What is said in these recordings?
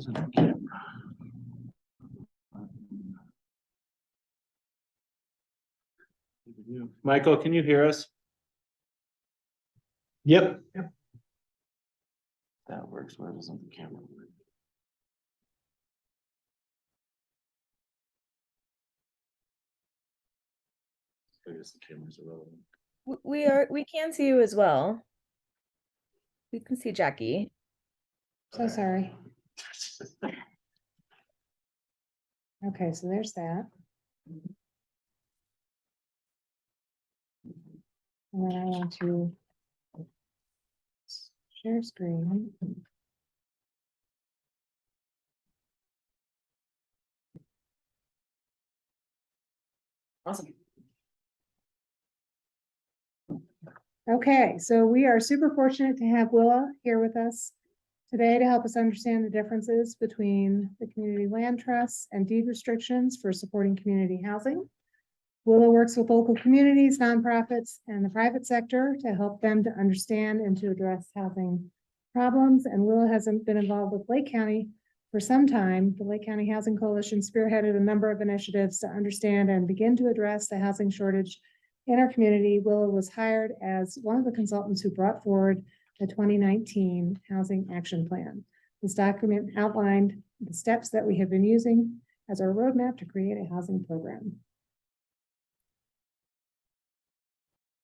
isn't the camera? Michael, can you hear us? Yep. That works. Why doesn't the camera work? I guess the camera's irrelevant. We can see you as well. We can see Jackie. So sorry. Okay, so there's that. And then I want to share screen. Awesome. Okay, so we are super fortunate to have Willa here with us today to help us understand the differences between the community land trusts and deed restrictions for supporting community housing. Willa works with local communities, nonprofits, and the private sector to help them to understand and to address housing problems. And Willa has been involved with Lake County for some time. The Lake County Housing Coalition spearheaded a number of initiatives to understand and begin to address the housing shortage in our community. Willa was hired as one of the consultants who brought forward the 2019 Housing Action Plan. This document outlined the steps that we have been using as our roadmap to create a housing program.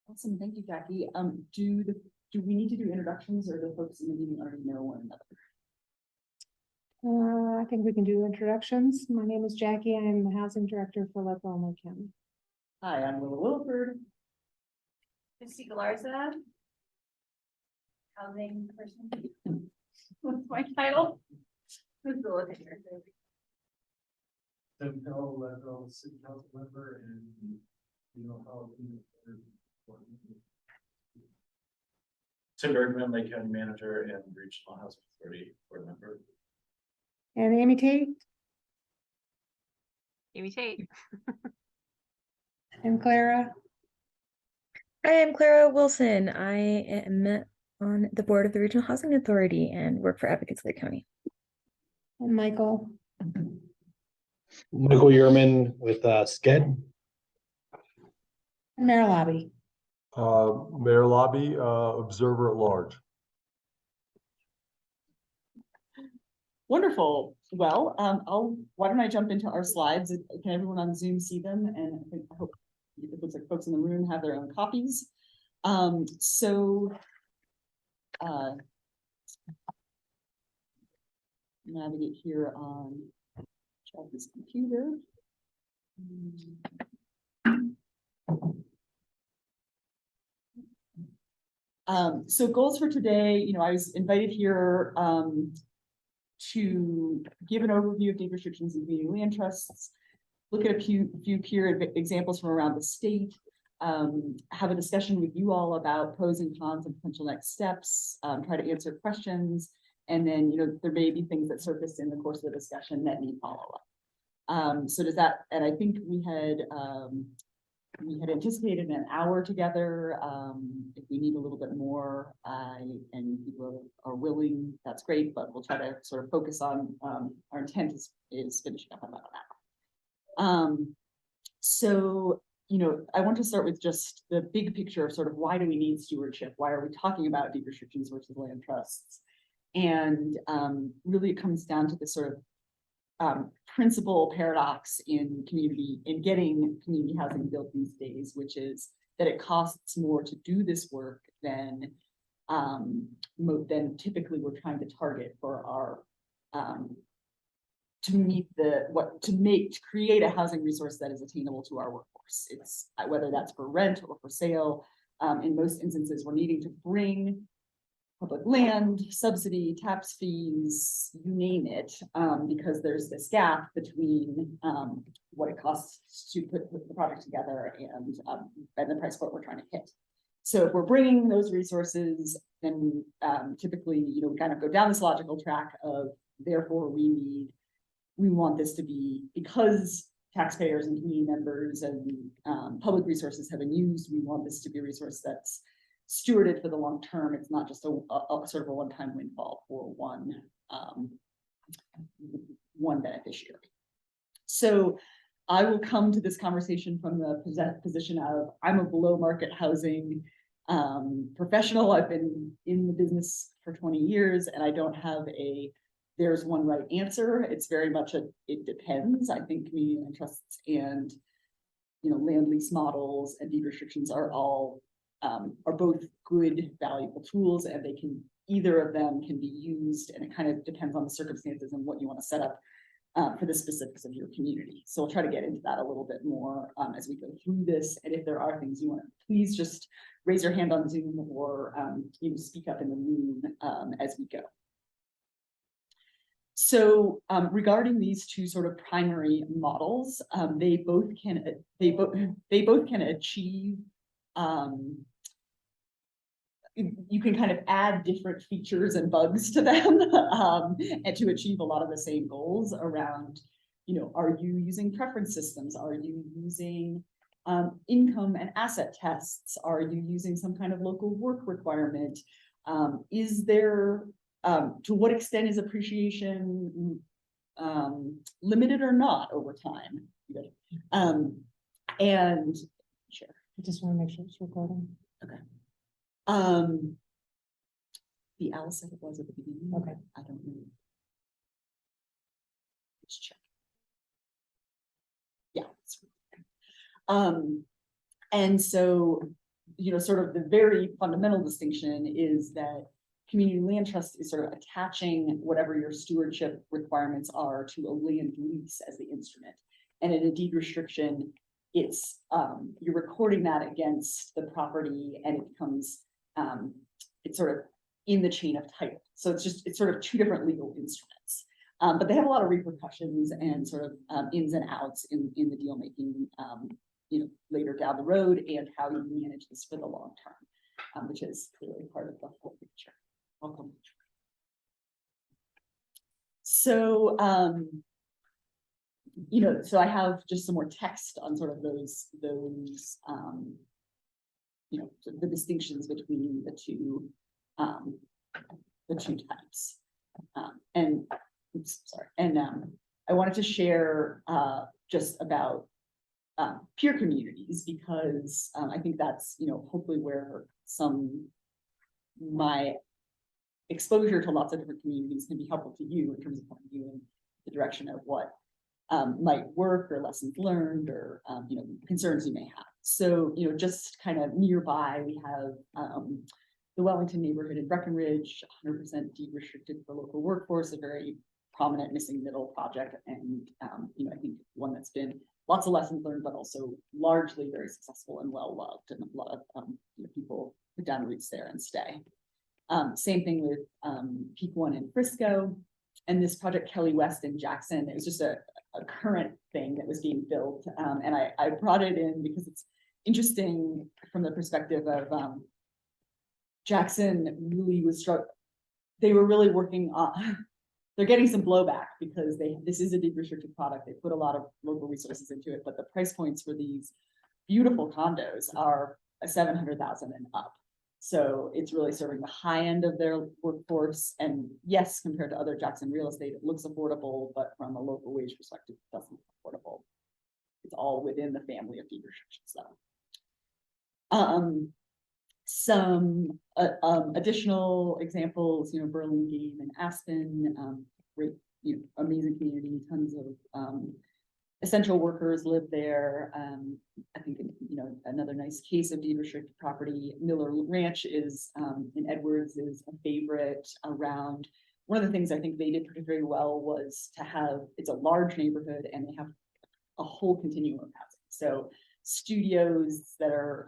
Awesome. Thank you, Jackie. Do we need to do introductions, or do folks in the meeting already know one another? I think we can do introductions. My name is Jackie. I am the housing director for Leavenworth County. Hi, I'm Willa Williford. Christy Galarza. Housing person. What's my title? Facilitator. Tim Hill, Leadville City Council member, and you know how. Tim Bergman, Lake County Manager and Regional Housing Authority Board Member. And Amy Tate Amy Tate. and Clara. I am Clara Wilson. I am on the board of the Regional Housing Authority and work for Advocates Lake County. And Michael. Michael Yerman with SCED. And Mayor Lobby. Mayor Lobby, Observer at Large. Wonderful. Well, why don't I jump into our slides? Can everyone on Zoom see them? And I hope it looks like folks in the room have their own copies. Navigate here on Jackie's computer. So goals for today, I was invited here to give an overview of deed restrictions and community land trusts, look at a few peer examples from around the state, have a discussion with you all about pros and cons and potential next steps, try to answer questions, and then there may be things that surface in the course of the discussion that need follow-up. So does that, and I think we had anticipated an hour together. If we need a little bit more, and people are willing, that's great, but we'll try to sort of focus on, our intent is finishing up about an hour. So, I want to start with just the big picture of sort of why do we need stewardship? Why are we talking about deed restrictions versus land trusts? And really it comes down to this sort of principal paradox in getting community housing built these days, which is that it costs more to do this work than typically we're trying to target for our to create a housing resource that is attainable to our workforce. It's whether that's for rent or for sale. In most instances, we're needing to bring public land, subsidy, tax fees, you name it, because there's this gap between what it costs to put the project together and the price point we're trying to hit. So if we're bringing those resources, then typically, we kind of go down this logical track of therefore we want this to be, because taxpayers and community members and public resources have been used, we want this to be a resource that's stewarded for the long term. It's not just a sort of a one-time windfall for one one beneficiary. So I will come to this conversation from the position of, I'm a below market housing professional. I've been in the business for 20 years and I don't have there's one right answer. It's very much it depends. I think community land trusts and, land lease models and deed restrictions are both good, valuable tools, and either of them can be used, and it kind of depends on the circumstances and what you want to set up for the specifics of your community. So we'll try to get into that a little bit more as we go through this. And if there are things you want to, please just raise your hand on Zoom or speak up in the room as we go. So regarding these two sort of primary models, they both can achieve. You can kind of add different features and bugs to them and to achieve a lot of the same goals around, are you using preference systems? Are you using income and asset tests? Are you using some kind of local work requirement? Is there, to what extent is appreciation limited or not over time? And sure. I just want to make sure it's recording. Okay. The owl said it was at the beginning. Okay. I don't know. Let's check. Yeah. And so, sort of the very fundamental distinction is that community land trust is sort of attaching whatever your stewardship requirements are to a land lease as the instrument. And in a deed restriction, it's you're recording that against the property, and it becomes it's sort of in the chain of title. So it's sort of two different legal instruments, but they have a lot of repercussions and sort of ins and outs in the deal making, later down the road, and how you manage this for the long term, which is clearly part of the whole picture. Welcome. So, so I have just some more text on sort of those the distinctions between the two types. And oops, sorry. And I wanted to share just about peer communities, because I think that's, hopefully where my exposure to lots of different communities can be helpful to you in terms of pointing you in the direction of what might work, or lessons learned, or concerns you may have. So, just kind of nearby, we have the Wellington neighborhood in Breckenridge, 100% deed restricted for local workforce, a very prominent missing middle project, and I think one that's been lots of lessons learned, but also largely very successful and well loved, and a lot of people put down roots there and stay. Same thing with Peak One in Frisco, and this project Kelly West in Jackson. It was just a current thing that was being built, and I brought it in because it's interesting from the perspective of Jackson really was they were really working on, they're getting some blowback because this is a deed restricted product. They put a lot of local resources into it, but the price points for these beautiful condos are a 700,000 and up. So it's really serving the high end of their workforce. And yes, compared to other Jackson real estate, it looks affordable, but from a local wage perspective, it doesn't look affordable. It's all within the family of deed restrictions, though. Some additional examples, Burlingame and Aspen, great, amazing community, tons of essential workers live there. I think, another nice case of deed restricted property, Miller Ranch is in Edwards, is a favorite around. One of the things I think they did particularly well was to have, it's a large neighborhood and they have a whole continuum of housing. So studios that are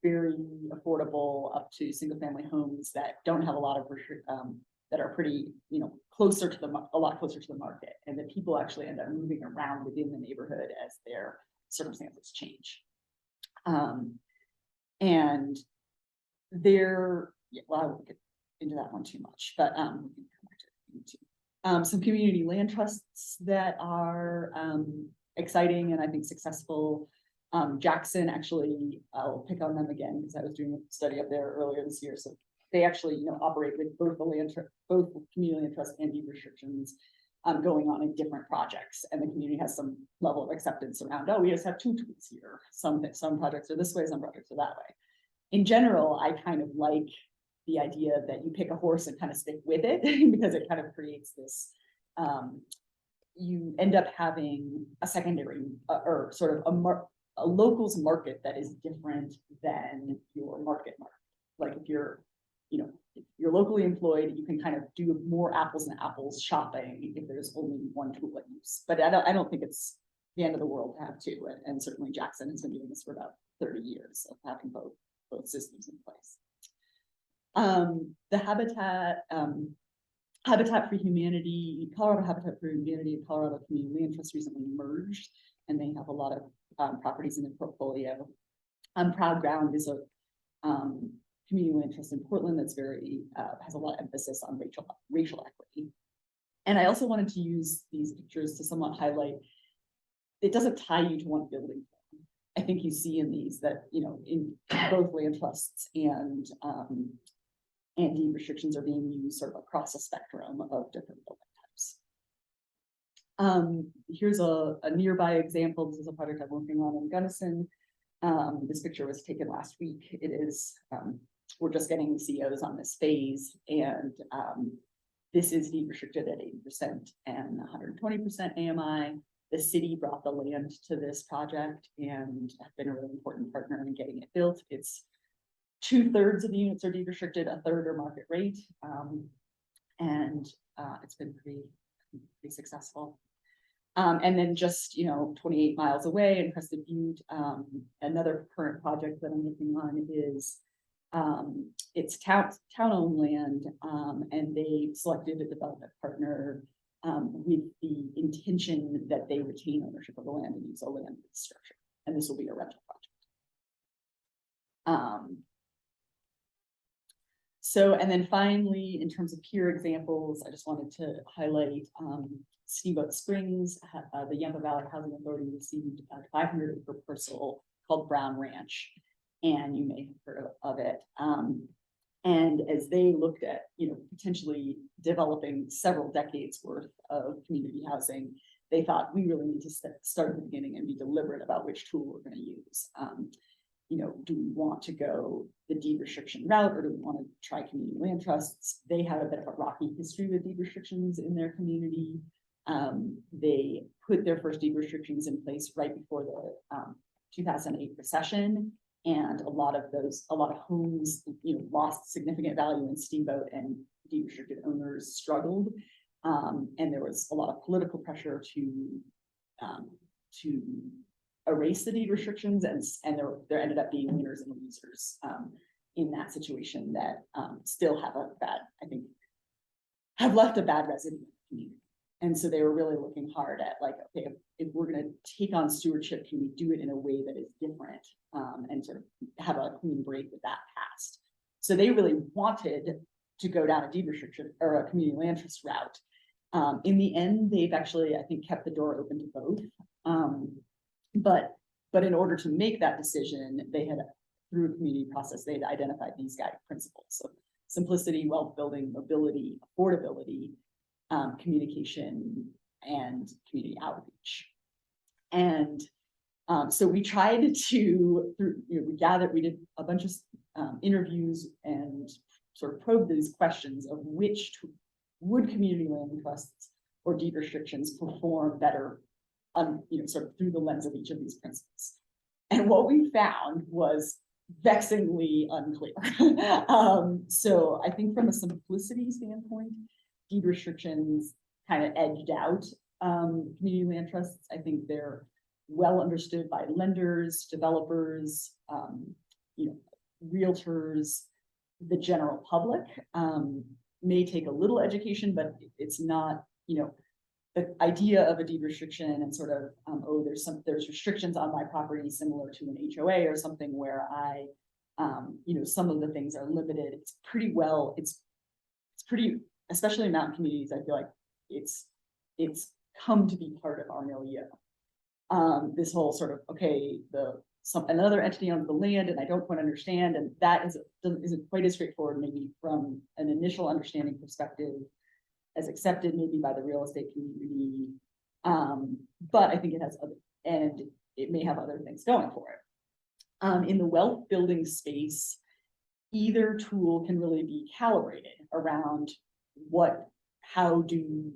very affordable up to single family homes that don't have a lot of that are pretty closer to a lot closer to the market, and that people actually end up moving around within the neighborhood as their circumstances change. And there, well, I won't get into that one too much, but we can come back to it. Some community land trusts that are exciting and I think successful. Jackson, actually, I'll pick on them again because I was doing a study up there earlier this year, so they actually, operate with both both community land trust and deed restrictions going on in different projects, and the community has some level of acceptance around, oh, we just have two tools here. Some projects are this way, some projects are that way. In general, I kind of like the idea that you pick a horse and kind of stick with it because it kind of creates this, you end up having a secondary or sort of a locals market that is different than your market. Like if you're locally employed, you can kind of do more apples and apples shopping if there's only one tool at use. But I don't think it's the end of the world to have two. And certainly Jackson has been doing this for about 30 years of having both systems in place. The Habitat for Humanity, Colorado Habitat for Humanity and Colorado Community Land Trust recently merged, and they have a lot of properties in their portfolio. Proud Ground is a community land trust in Portland that's very has a lot of emphasis on racial equity. And I also wanted to use these pictures to somewhat highlight, it doesn't tie you to one building. I think you see in these that, in both land trusts and deed restrictions are being used sort of across a spectrum of different building types. Here's a nearby example. This is a project I'm working on in Gunnison. This picture was taken last week. It is, we're just getting the COs on this phase, and this is deed restricted at 80% and 120% AMI. The city brought the land to this project and have been a really important partner in getting it built. It's 2/3 of the units are deed restricted, 1/3 are market rate, and it's been pretty successful. And then just 28 miles away in Crested Butte, another current project that I'm working on is it's town-owned land, and they selected a development partner with the intention that they retain ownership of the land and use a land structure, and this will be a rental project. So, and then finally, in terms of peer examples, I just wanted to highlight Steamboat Springs. The Yampa Valley Housing Authority received a 500-acre parcel called Brown Ranch, and you may have heard of it. And as they looked at, potentially developing several decades worth of community housing, they thought we really need to start at the beginning and be deliberate about which tool we're going to use. Do we want to go the deed restriction route, or do we want to try community land trusts? They have a bit of a rocky history with deed restrictions in their community. They put their first deed restrictions in place right before the 2008 recession. And a lot of homes, lost significant value in Steamboat, and deed restricted owners struggled. And there was a lot of political pressure to erase the deed restrictions, and there ended up being winners and losers in that situation that still have have left a bad residue in the community. And so they were really looking hard at okay, if we're going to take on stewardship, can we do it in a way that is different and sort of have a clean break with that past? So they really wanted to go down a deed restriction or a community land trust route. In the end, they've actually, I think, kept the door open to both. But in order to make that decision, they had, through a community process, they had identified these guiding principles. So simplicity, wealth building, mobility, affordability, communication, and community outreach. And so we tried to, we did a bunch of interviews and sort of probed these questions of which would community land trusts or deed restrictions perform better sort of through the lens of each of these principles. And what we found was vexingly unclear. So I think from a simplicity standpoint, deed restrictions kind of edged out community land trusts. I think they're well understood by lenders, developers, realtors, the general public. May take a little education, but it's not, the idea of a deed restriction and sort of, there's restrictions on my property similar to an HOA or something where I, some of the things are limited. It's pretty, especially in mountain communities, I feel like it's come to be part of our milieu. This whole sort of, okay, the another entity owns the land and I don't quite understand, and that isn't quite as straightforward, maybe from an initial understanding perspective, as accepted maybe by the real estate community. But I think it has other, and it may have other things going for it. In the wealth building space, either tool can really be calibrated around how do you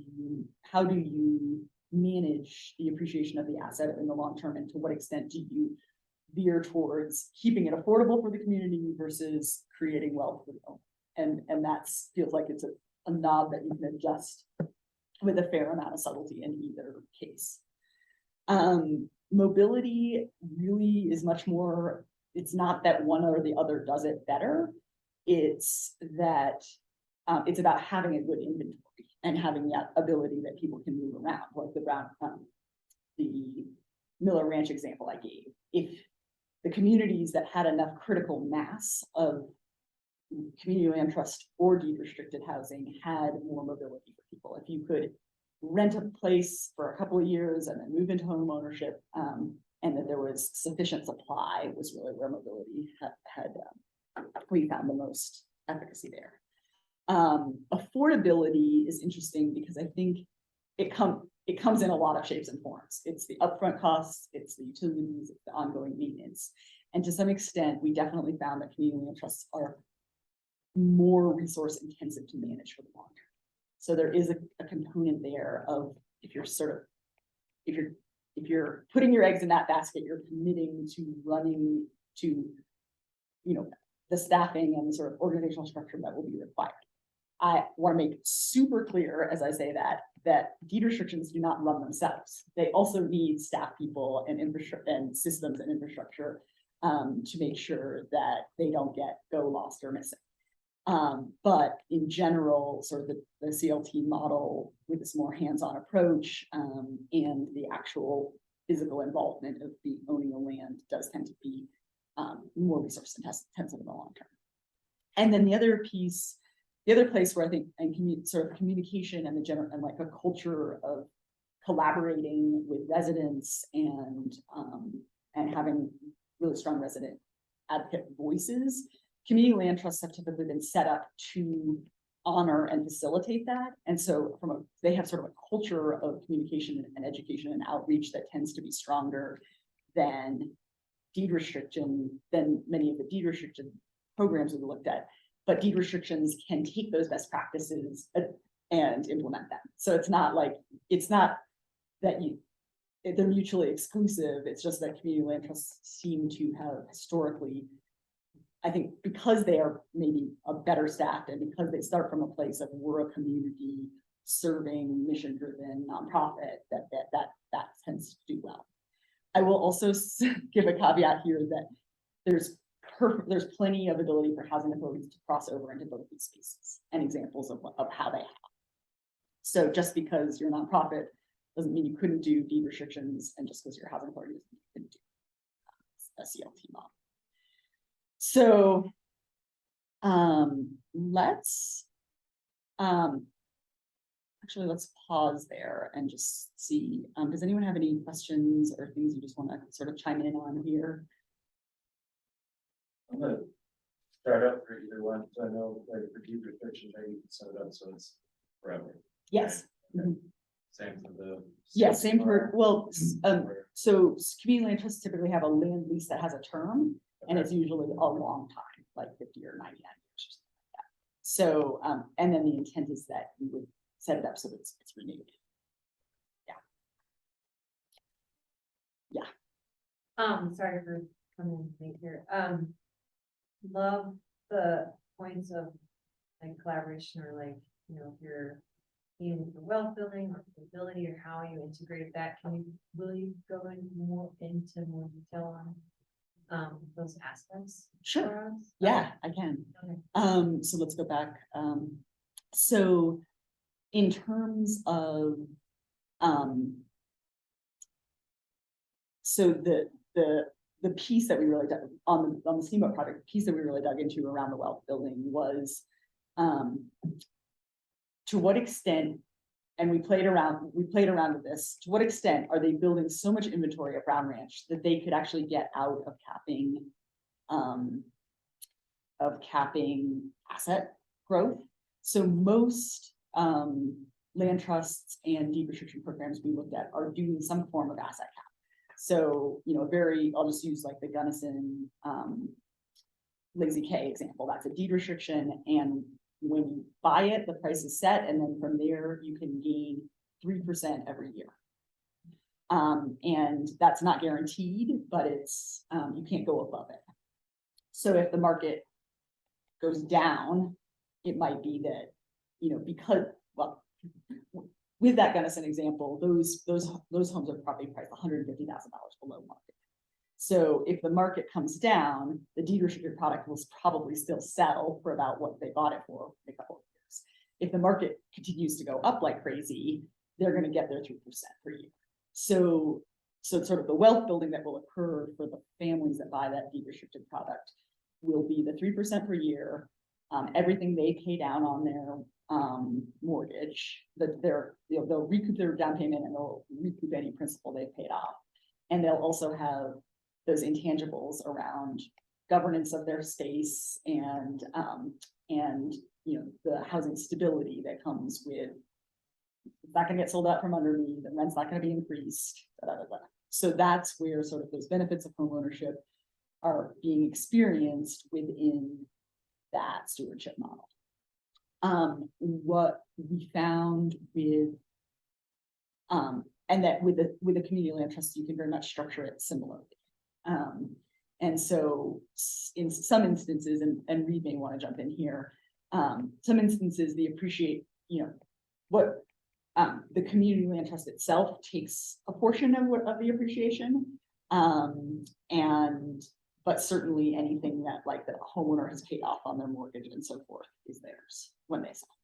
manage the appreciation of the asset in the long term, and to what extent do you veer towards keeping it affordable for the community versus creating wealth for the owner. And that feels like it's a knob that you can adjust with a fair amount of subtlety in either case. Mobility really is much more, it's not that one or the other does it better. It's that it's about having a good inventory and having that ability that people can move around, like the Miller Ranch example I gave. If the communities that had enough critical mass of community land trust or deed restricted housing had more mobility for people. If you could rent a place for a couple of years and then move into home ownership, and that there was sufficient supply, was really where mobility we found the most efficacy there. Affordability is interesting because I think it comes in a lot of shapes and forms. It's the upfront costs, it's the utilities, it's the ongoing maintenance. And to some extent, we definitely found that community land trusts are more resource intensive to manage for the long term. So there is a component there of, if you're putting your eggs in that basket, you're committing to running to, the staffing and the sort of organizational structure that will be required. I want to make super clear as I say that deed restrictions do not run themselves. They also need staff people and infrastructure and systems and infrastructure to make sure that they don't go lost or missing. But in general, sort of the CLT model with this more hands-on approach and the actual physical involvement of the owning the land does tend to be more resource intensive in the long term. And then the other place where I think sort of communication and like a culture of collaborating with residents and having really strong resident advocate voices. Community land trusts have typically been set up to honor and facilitate that. And so they have sort of a culture of communication and education and outreach that tends to be stronger than many of the deed restriction programs we've looked at. But deed restrictions can take those best practices and implement them. So it's not that they're mutually exclusive. It's just that community land trusts seem to have historically, I think, because they are maybe a better staffed and because they start from a place of we're a community serving mission-driven nonprofit, that tends to do well. I will also give a caveat here that there's plenty of ability for housing authorities to cross over into both these spaces and examples of how they have. So just because you're a nonprofit doesn't mean you couldn't do deed restrictions, and just because you're a housing authority doesn't mean you couldn't do a CLT model. So let's pause there and just see, does anyone have any questions or things you just want to sort of chime in on here? I'm gonna start up for either one, so I know like for deed restrictions, I can set it up so it's forever. Yes. Okay. Same for the. Yeah, same for, well, so community land trusts typically have a land lease that has a term, and it's usually a long time, like 50 or 99 years or something like that. So, and then the intent is that you would set it up so that it's renewed. Sorry for coming late here. Love the points of like collaboration or like, if you're in for wealth building or ability or how you integrate that. Will you go into more detail on those aspects? Sure. for us? Yeah, I can. Okay. So let's go back. So in terms of, so the piece that we really dug on the Steamboat project, the piece that we really dug into around the wealth building was, to what extent and we played around with this. To what extent are they building so much inventory at Brown Ranch that they could actually get out of capping asset growth? So most land trusts and deed restriction programs we looked at are doing some form of asset cap. So, I'll just use like the Gunnison Lazy K example. That's a deed restriction, and when you buy it, the price is set, and then from there you can gain 3% every year. And that's not guaranteed, but it's you can't go above it. So if the market goes down, it might be that, because, well, with that Gunnison example, those homes are probably priced $150,000 below market. So if the market comes down, the deed restricted product will probably still sell for about what they bought it for a couple of years. If the market continues to go up like crazy, they're going to get their 3% per year. So sort of the wealth building that will occur for the families that buy that deed restricted product will be the 3% per year. Everything they pay down on their mortgage, they'll recoup their down payment, and they'll recoup any principal they've paid off. And they'll also have those intangibles around governance of their space and the housing stability that comes with, it's not gonna get sold out from under me, the rent's not gonna be increased, blah, blah, blah. So that's where sort of those benefits of homeownership are being experienced within that stewardship model. What we found with, and that with the community land trust, you can very much structure it similarly. And so in some instances, and Reed may want to jump in here, some instances they appreciate, what the community land trust itself takes a portion of the appreciation, but certainly anything that like the homeowner has paid off on their mortgage and so forth is theirs when they sell.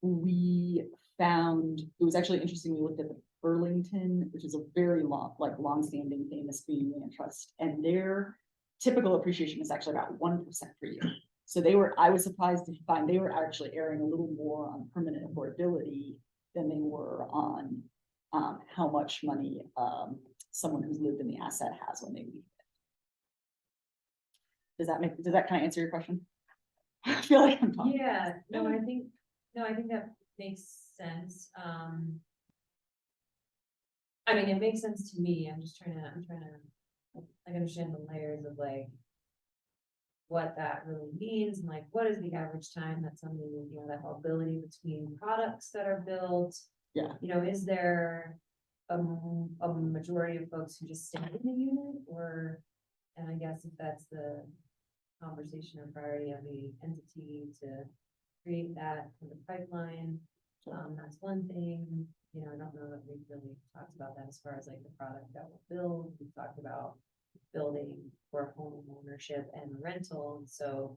We found, it was actually interesting, we looked at the Burlington, which is a very long-standing famous community land trust, and their typical appreciation is actually about 1% per year. So I was surprised to find they were actually erring a little more on permanent affordability than they were on how much money someone who's lived in the asset has when they leave it. Does that kind of answer your question? I feel like I'm talking. Yeah, I think that makes sense. I mean, it makes sense to me. I'm trying to like understand the layers of like what that really means, and like what is the average time that somebody, that mobility between products that are built. Yeah. Is there a majority of folks who just stay in the unit, and I guess if that's the conversation or priority of the entity to create that for the pipeline, that's one thing. I don't know that we've really talked about that as far as like the product that we'll build. We've talked about building for home ownership and rental. So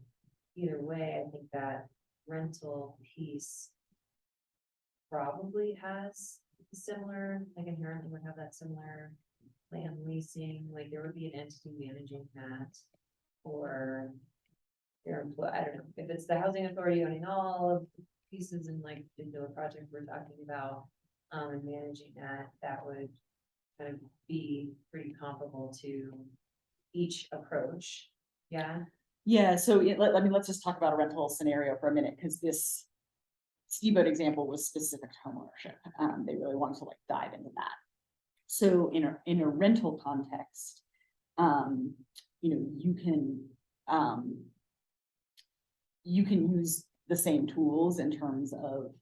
either way, I think that rental piece probably has similar, like inherently would have that similar land leasing, like there would be an entity managing that, or their employee, I don't know, if it's the housing authority owning all of the pieces in like the particular project we're talking about, and managing that would kind of be pretty comparable to each approach. Yeah. So let's just talk about a rental scenario for a minute, because this steamboat example was specific to homeownership. They really wanted to like dive into that. So in a rental context, you can use the same tools in terms of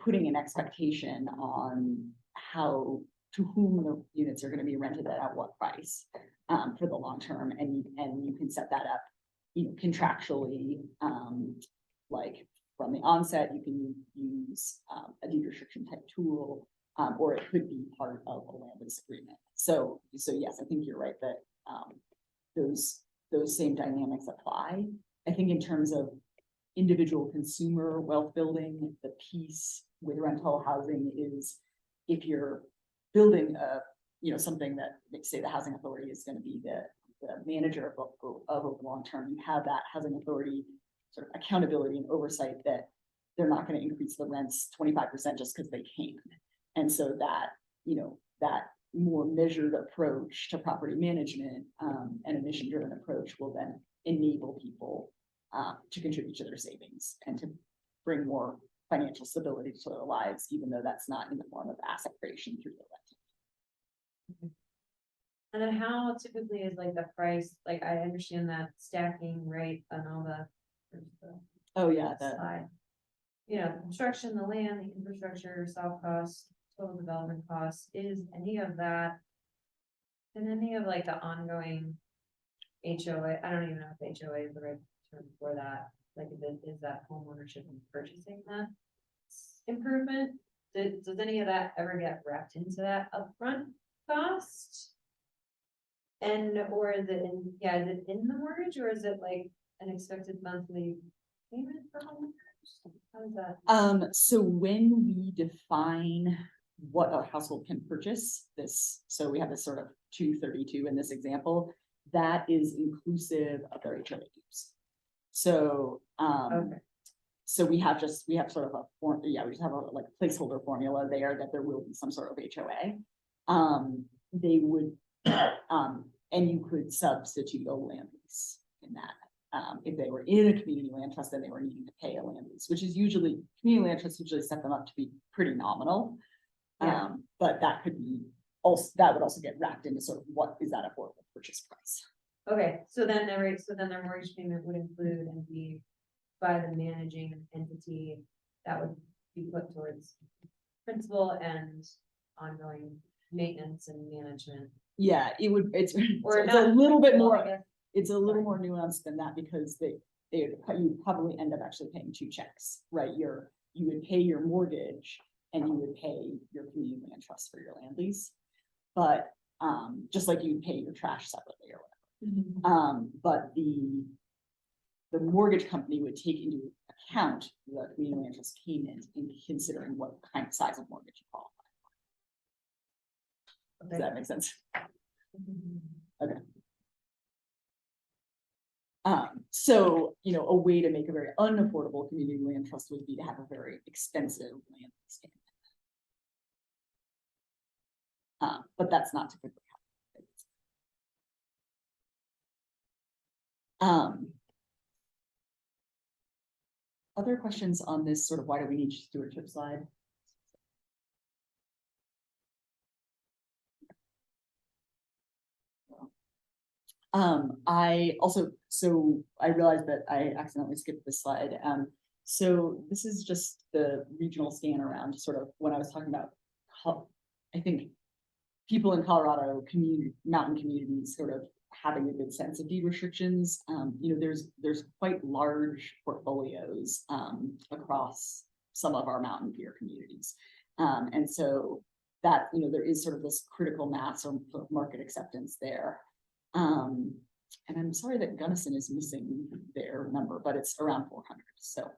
putting an expectation on to whom the units are going to be rented at what price for the long term, and you can set that up contractually, like from the onset. You can use a deed restriction type tool, or it could be part of a land lease agreement. So yes, I think you're right that those same dynamics apply. I think in terms of individual consumer wealth building, the piece with rental housing is if you're building something that, say, the housing authority is going to be the manager of over the long term, you have that housing authority sort of accountability and oversight that they're not gonna increase the rents 25% just because they can. And so that, that more measured approach to property management, and a mission-driven approach will then enable people to contribute to their savings and to bring more financial stability to their lives, even though that's not in the form of asset creation through the rent. And then how typically is like the price, like I understand that stacking rate and all the. there's the Oh, yeah, side. You know, the construction, the land, the infrastructure, soft costs, total development costs, is any of that? And any of like the ongoing HOA, I don't even know if HOA is the right term for that, like is that homeownership and purchasing that improvement? Does any of that ever get wrapped into that upfront cost? And, or is it in, is it in the mortgage, or is it like an expected monthly payment for homeowners? How is that? So when we define what a household can purchase, this, so we have this sort of 232 in this example, that is inclusive of their HOA dues. So, Okay. so we have sort of a form, we just have a like placeholder formula there that there will be some sort of HOA. They would, and you could substitute a land lease in that. If they were in a community land trust, then they were needing to pay a land lease, which is usually, community land trusts usually set them up to be pretty nominal. Yeah. But that could be also, that would also get wrapped into sort of what is that affordable purchase price. Okay, so then their mortgage payment would include and be by the managing entity that would be put towards principal and ongoing maintenance and management. Yeah, it's Or it's not a little bit principal, I more, guess. it's a little more nuanced than that because you probably end up actually paying two checks, right? You would pay your mortgage and you would pay your community land trust for your land lease. But just like you would pay your trash separately or whatever. But the mortgage company would take into account the community land trust payment in considering what kind of size of mortgage you qualify for. Does that make sense? Okay. So, a way to make a very unaffordable community land trust would be to have a very expensive land lease payment. But that's not typically how. Other questions on this sort of why do we need stewardship slide? I realized that I accidentally skipped this slide. So this is just the regional scan around sort of when I was talking about, I think people in Colorado mountain communities sort of having a good sense of deed restrictions. There's quite large portfolios across some of our mountain peer communities. And so that, there is sort of this critical mass or market acceptance there. And I'm sorry that Gunnison is missing their number, but it's around 400. So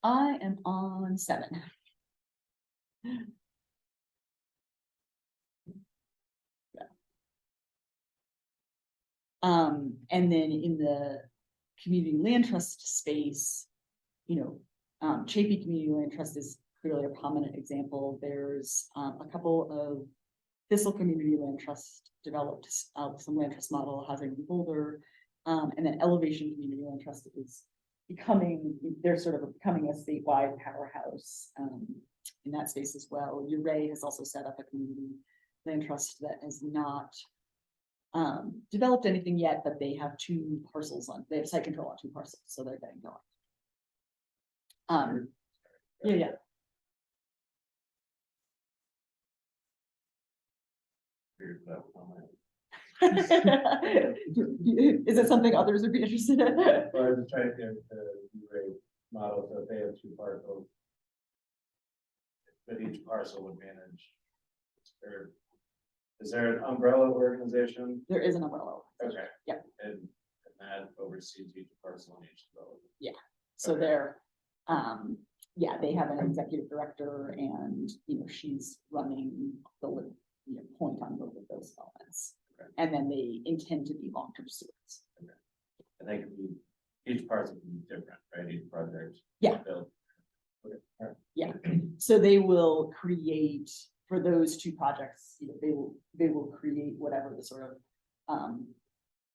I am on 7. And then in the community land trust space, Chafee Community Land Trust is clearly a prominent example. There's a couple of Thistle Community Land Trust developed some land trust model housing in Boulder, and then Elevation Community Land Trust is they're sort of becoming a statewide powerhouse in that space as well. LLCRHA has also set up a community land trust that has not developed anything yet, but they have 2 parcels they have site control on 2 parcels, so they're getting going. Yeah. Is it something others would be interested in? Well, I was trying to get the rate model, so if they have 2 parcels. But each parcel would manage. Is there an umbrella organization? There is an umbrella. Okay. Yeah. And that oversees each parcel and each development. Yeah. So Okay. they're, they have an executive director and, she's running the point on both of those developments. Okay. And then they intend to be long-term stewards. And they can be, each parcel can be different, right? Each parcel So they will create, for those two projects, you know, they will create whatever the sort of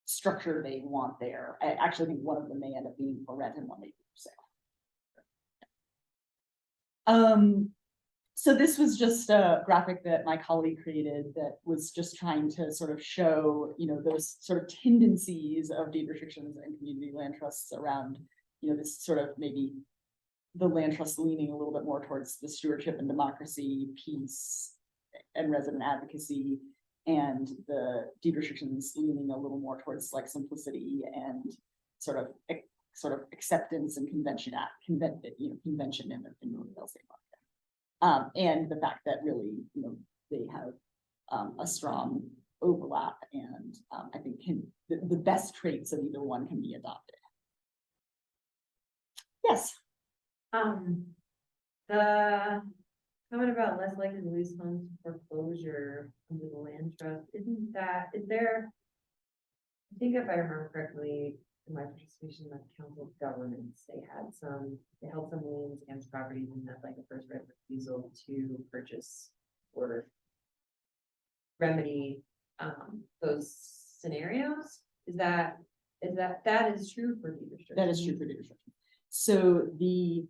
structure they want there. I actually think one of them may end up being for rent and one may be for sale. So this was just a graphic that my colleague created that was just trying to sort of show, you know, those sort of tendencies of deed restrictions and community land trusts around, you know, this sort of maybe the land trust leaning a little bit more towards the stewardship and democracy piece and resident advocacy, and the deed restrictions leaning a little more towards like simplicity and sort of acceptance and convention convention in the real estate market. And the fact that really, you know, they have a strong overlap, and I think the best traits of either one can be adopted. Yes. The comment about less likely to lose funds to foreclosure under the land trust, is there? I think if I remember correctly, in my participation in the Council of Governments, they held some liens against properties and had like a first right of refusal to purchase or remedy those scenarios. That is true for deed restriction? That is true for deed restriction. So the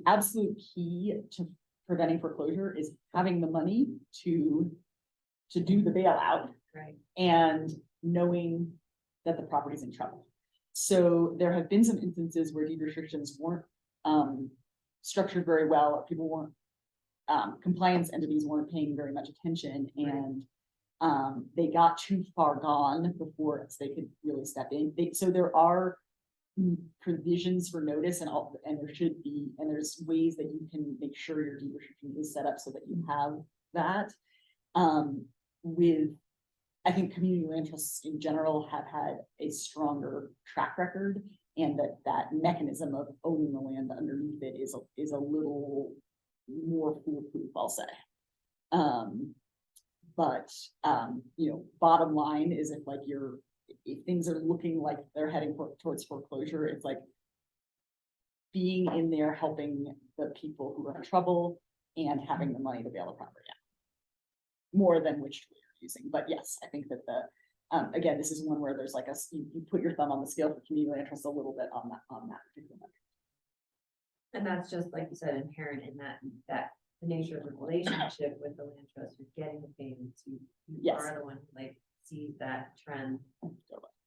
absolute key to preventing foreclosure is having the money to do the bailout, Right. and knowing that the property's in trouble. So there have been some instances where deed restrictions weren't structured very well, or people weren't compliance entities weren't paying very much attention, and they got too far gone before they could really step in. So there are provisions for notice, and there should be, and there's ways that you can make sure your deed restriction is set up so that you have that. I think community land trusts in general have had a stronger track record, and that mechanism of owning the land underneath it is a little more foolproof, I'll say. But you know, bottom line is if things are looking like they're heading towards foreclosure, it's like being in there helping the people who are in trouble and having the money to bail the property out, more than which tool you're using. But yes, I think that again, this is one where there's like you put your thumb on the scale for community land trust a little bit on that particular metric. And that's just like you said, inherent in that the nature of the relationship with the land trust, you're getting the payments, you Yes. are the one who like sees that trend.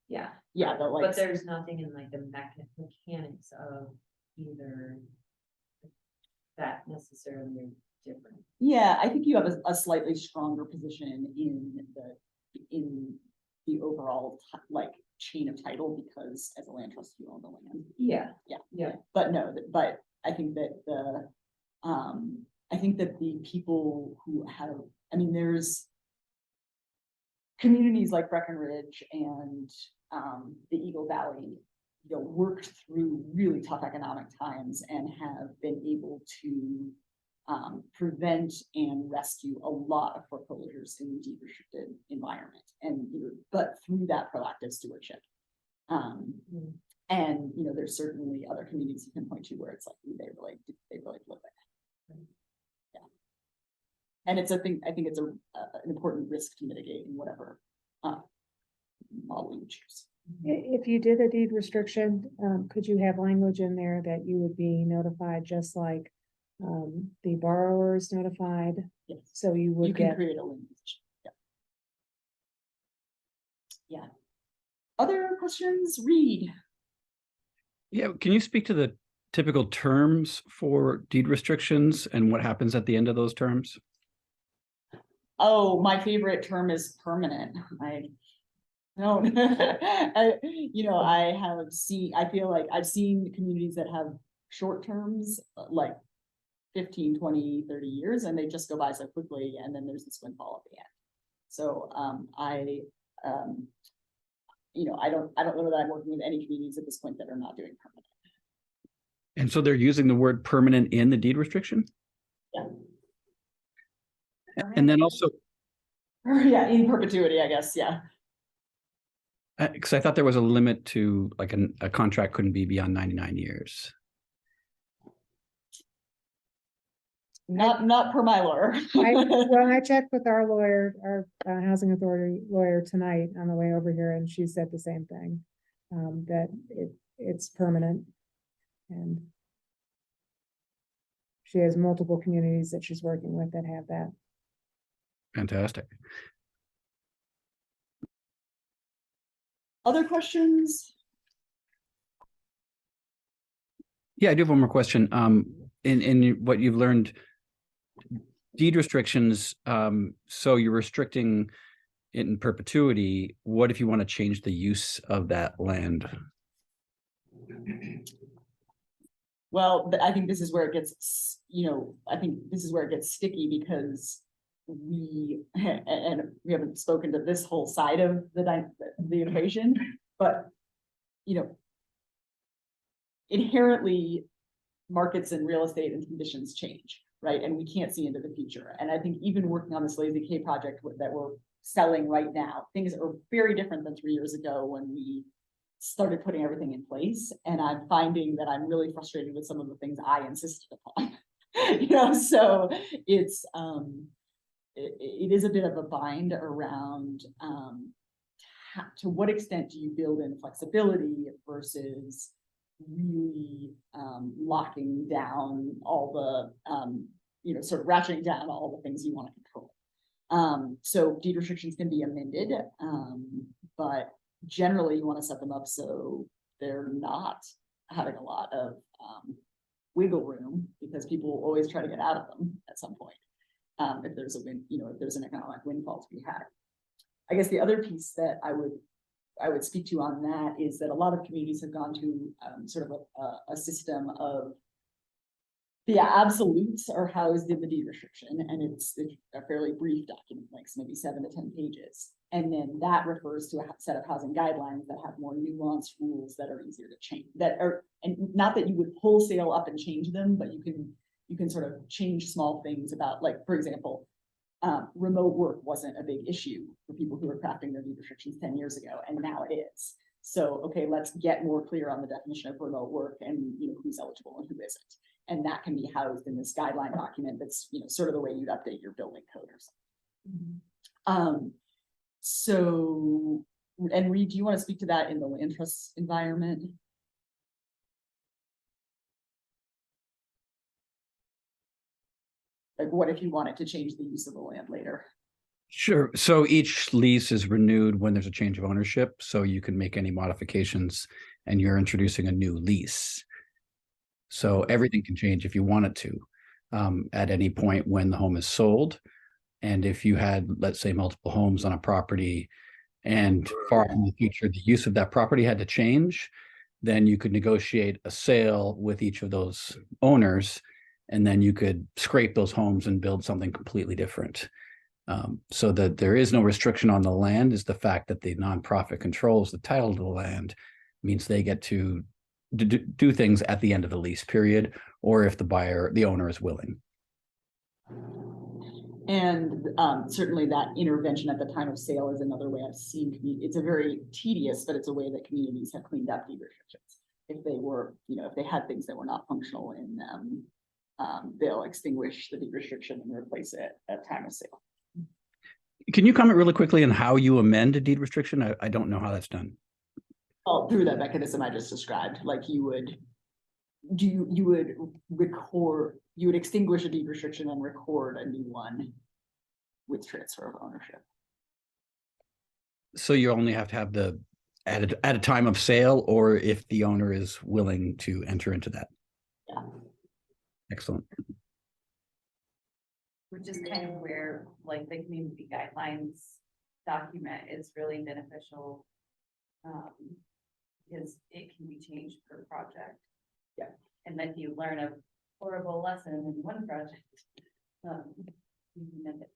Yeah. Yeah, But there's nothing in like the mechanics of either that necessarily are different. Yeah, I think you have a slightly stronger position in the overall chain of title, because as a land trust you own the land. Yeah. Yeah. Yeah. But no, but I think that the people who have, I mean, there's communities like Breckenridge and the Eagle Valley, you know, worked through really tough economic times and have been able to prevent and rescue a lot of foreclosures in the deed restricted environment, and but through that proactive stewardship. And you know, there's certainly other communities you can point to where it's like they really flip it. Yeah, and it's I think it's an important risk to mitigate in whatever model you choose. If you did a deed restriction, could you have language in there that you would be notified just like the borrower is notified? Yes, So you would you can get, create a linkage. Yeah. Yeah. Other questions? Read. Yeah, can you speak to the typical terms for deed restrictions and what happens at the end of those terms? Oh, my favorite term is permanent. I feel like I've seen communities that have short terms, like 15, 20, 30 years, and they just go by so quickly, and then there's this windfall at the end. So I don't know that I'm working with any communities at this point that are not doing permanent. And so they're using the word permanent in the deed restriction? Yeah. And then also, Yeah, in perpetuity, I guess. Yeah. because I thought there was a limit to like a contract couldn't be beyond 99 years. not per my lawyer. Well, I checked with our lawyer, our housing authority lawyer tonight on the way over here, and she said the same thing. That it's permanent. And she has multiple communities that she's working with that have that. Fantastic. Other questions? Yeah, I do have one more question. In what you've learned, deed restrictions, so you're restricting it in perpetuity. What if you want to change the use of that land? Well, I think this is where it gets, I think this is where it gets sticky because and we haven't spoken to this whole side of the equation, but, inherently markets and real estate and conditions change, right? And we can't see into the future. And I think even working on this Lazy K project that we're selling right now, things are very different than 3 years ago when we started putting everything in place. And I'm finding that I'm really frustrated with some of the things I insisted upon. So it's it is a bit of a bind around to what extent do you build in flexibility versus really locking down all the sort of ratcheting down all the things you want to control. So deed restrictions can be amended, but generally you want to set them up so they're not having a lot of wiggle room, because people will always try to get out of them at some point. If there's if there's an economic windfall to be had. I guess the other piece that I would speak to on that is that a lot of communities have gone to sort of a system of the absolutes are housed in the deed restriction, and it's a fairly brief document, like maybe 7 to 10 pages. And then that refers to a set of housing guidelines that have more nuanced rules that are easier to change, and not that you would wholesale up and change them, but you can sort of change small things about, like, for example, remote work wasn't a big issue for people who were crafting their deed restrictions 10 years ago, and now it is. So, okay, let's get more clear on the definition of remote work and who's eligible and who isn't. And that can be housed in this guideline document that's, sort of the way you'd update your building code or something. Mm-hmm. So, and Reed, do you want to speak to that in the land trust environment? Like, what if you wanted to change the use of the land later? Sure. So each lease is renewed when there's a change of ownership, so you can make any modifications and you're introducing a new lease. So everything can change if you want it to at any point when the home is sold. And if you had, let's say, multiple homes on a property and far in the future, the use of that property had to change, then you could negotiate a sale with each of those owners, and then you could scrape those homes and build something completely different. So that there is no restriction on the land is the fact that the nonprofit controls the title to the land, means they get to do things at the end of the lease period, or if the owner is willing. And certainly that intervention at the time of sale is another way I've seen, it's a very tedious, but it's a way that communities have cleaned up deed restrictions. If they were, if they had things that were not functional in them, they'll extinguish the deed restriction and replace it at time of sale. Can you comment really quickly on how you amend a deed restriction? I don't know how that's done. Oh, through that mechanism I just described, like you would extinguish a deed restriction and record a new one with transfer of ownership. So you only have to have at a time of sale, or if the owner is willing to enter into that. Yeah. Excellent. Which is kind of where, like, the community guidelines document is really beneficial. Because it can be changed per project. Yeah. And then you learn a horrible lesson in one project. You can end it.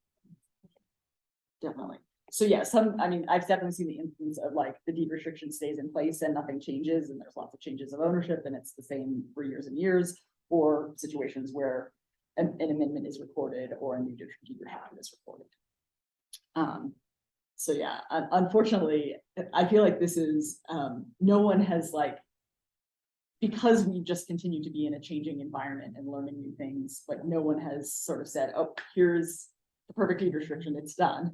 Definitely. So yeah, I've definitely seen the instance of, like, the deed restriction stays in place and nothing changes, and there's lots of changes of ownership and it's the same for years and years, or situations where an amendment is recorded or a new deed restriction is recorded. So yeah, unfortunately, I feel like this is, no one has, like, because we just continue to be in a changing environment and learning new things, like no one has sort of said, oh, here's the perfect deed restriction, it's done.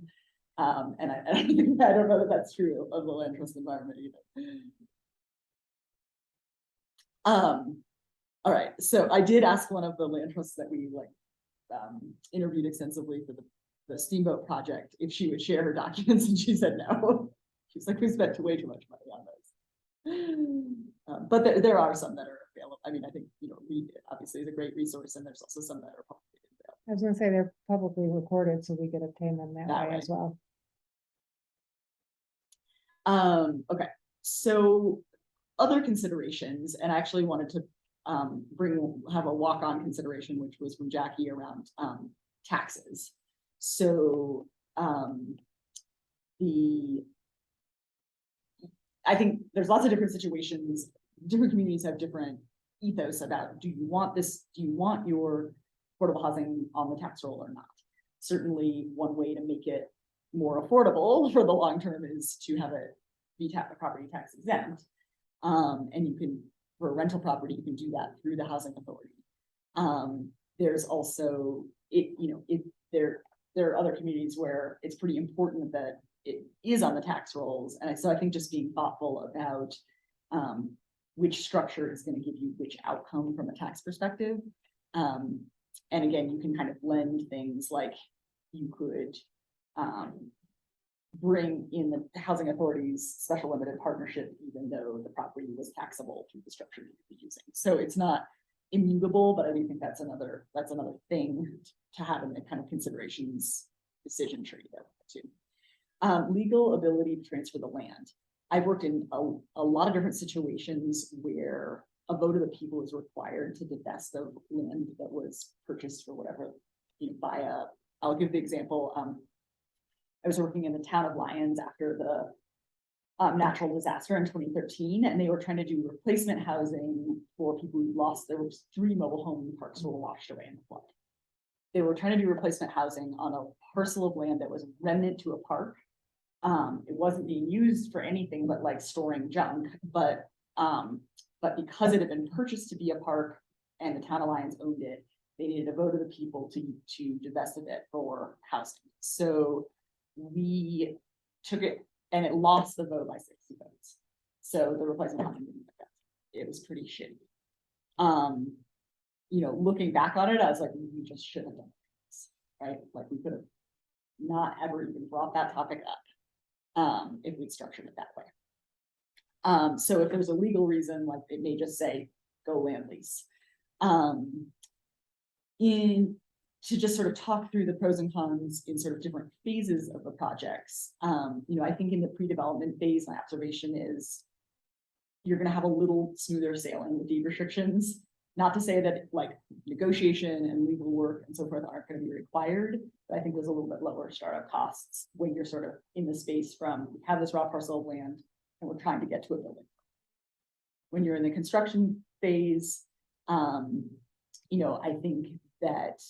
And I don't know that that's true of the land trust environment either. All right, so I did ask one of the land trusts that we interviewed extensively for the steamboat project if she would share her documents, and she said no. She's like, we spent way too much money on this. But there are some that are available. I mean, I think, Read obviously is a great resource, and there's also some that are publicly available. I was gonna say they're publicly recorded, so we could obtain them that way as well. Okay, so other considerations, and I actually wanted to have a walk-on consideration, which was from Jackie around taxes. So I think there's lots of different situations. Different communities have different ethos about, do you want your affordable housing on the tax roll or not? Certainly one way to make it more affordable for the long term is to have it be property tax exempt. And you can, for a rental property, you can do that through the housing authority. There's also, there are other communities where it's pretty important that it is on the tax rolls. And so I think just being thoughtful about which structure is going to give you which outcome from a tax perspective. And again, you can kind of blend things, like you could bring in the housing authority's special limited partnership, even though the property was taxable through the structure you're using. So it's not immutable, but I do think that's another thing to have in the kind of considerations decision tree there too. Legal ability to transfer the land. I've worked in a lot of different situations where a vote of the people is required to divest of land that was purchased for whatever, I'll give the example. I was working in the town of Lyons after the natural disaster in 2013, and they were trying to do replacement housing for people who lost. There was 3 mobile home parks were washed away in the flood. They were trying to do replacement housing on a parcel of land that was remnant to a park. It wasn't being used for anything but like storing junk, but because it had been purchased to be a park and the town of Lyons owned it, they needed a vote of the people to divest of it for housing. So we took it, and it lost the vote by 60 votes. So the replacement housing didn't get that. It was pretty shitty. Looking back on it, I was like, we just should have done this, right? Like we could have not ever even brought that topic up if we'd structured it that way. So if there's a legal reason, like they may just say, go land lease. To just sort of talk through the pros and cons in sort of different phases of the projects. I think in the pre-development phase, my observation is you're going to have a little smoother sailing with deed restrictions. Not to say that like negotiation and legal work and so forth aren't going to be required, but I think there's a little bit lower startup costs when you're sort of in the space from, we have this raw parcel of land and we're trying to get to a building. When you're in the construction phase, I think that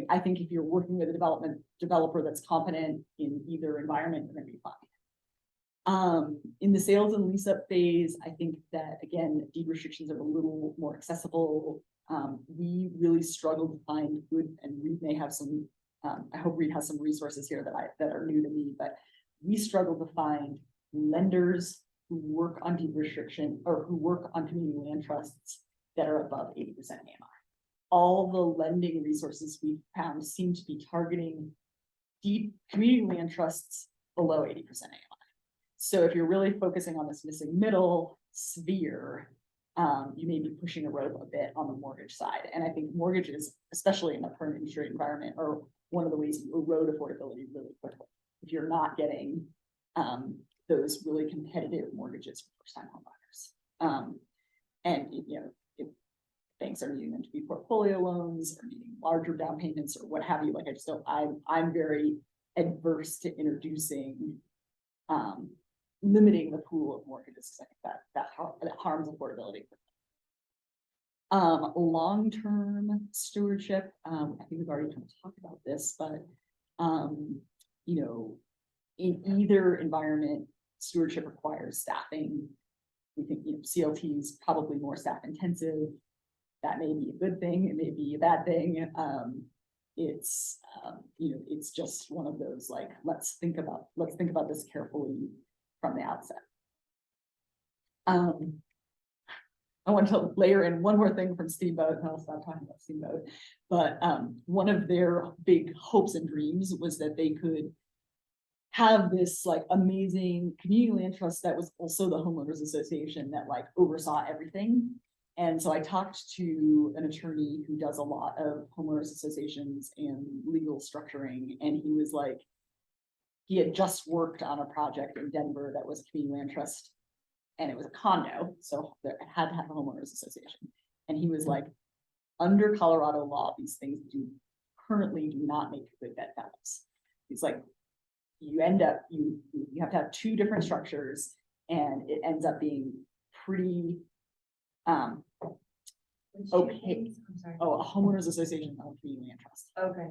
I think if you're working with a developer that's competent in either environment, you're going to be fine. In the sales and lease up phase, I think that again, deed restrictions are a little more accessible. We really struggle to find good, and Reed may have some, I hope Reed has some resources here that are new to me, but we struggle to find lenders who work on deed restriction or who work on community land trusts that are above 80% AMI. All the lending resources we've found seem to be targeting deep community land trusts below 80% AMI. So if you're really focusing on this missing middle sphere, you may be pushing a rope a bit on the mortgage side. And I think mortgages, especially in a current interest rate environment, are one of the ways you erode affordability really quickly. If you're not getting those really competitive mortgages for first-time home buyers. And if banks are needing them to be portfolio loans or needing larger down payments or what have you, like I just don't, I'm very adverse to introducing limiting the pool of mortgages, because I think that harms affordability. Long-term stewardship, I think we've already kind of talked about this, but in either environment, stewardship requires staffing. we think, you know, CLT is probably more staff intensive. That may be a good thing, it may be a bad thing. It's, you know, it's just one of those, like, let's think about this carefully from the outset. I want to layer in one more thing from Steamboat, and I'll stop talking about Steamboat. But one of their big hopes and dreams was that they could have this like amazing community land trust that was also the homeowners association that like oversaw everything. And so I talked to an attorney who does a lot of homeowners associations and legal structuring, and he was like, he had just worked on a project in Denver that was a community land trust, and it was a condo, so it had to have a homeowners association. And he was like, under Colorado law, these things currently do not make good bedfellows. It's like, you end up, you have to have two different structures, and it ends up being pretty okay. I'm sorry. Oh, a homeowners association, not a community land trust. Okay.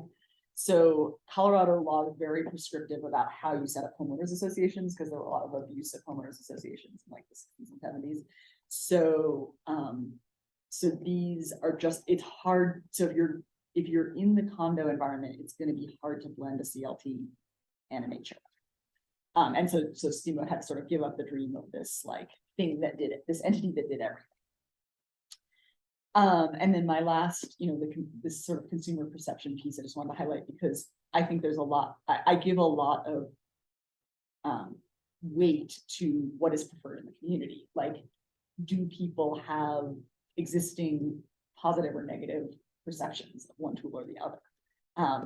So Colorado law is very prescriptive about how you set up homeowners associations, because there were a lot of abuse of homeowners associations in like the 60s and 70s. So so these are just, it's hard. So if you're in the condo environment, it's going to be hard to blend a CLT and an HOA. And so Steamboat had to sort of give up the dream of this like thing that did it, this entity that did everything. And then my last, you know, this sort of consumer perception piece I just wanted to highlight, because I think there's a lot, I give a lot of weight to what is preferred in the community. Like, do people have existing positive or negative perceptions of one tool or the other?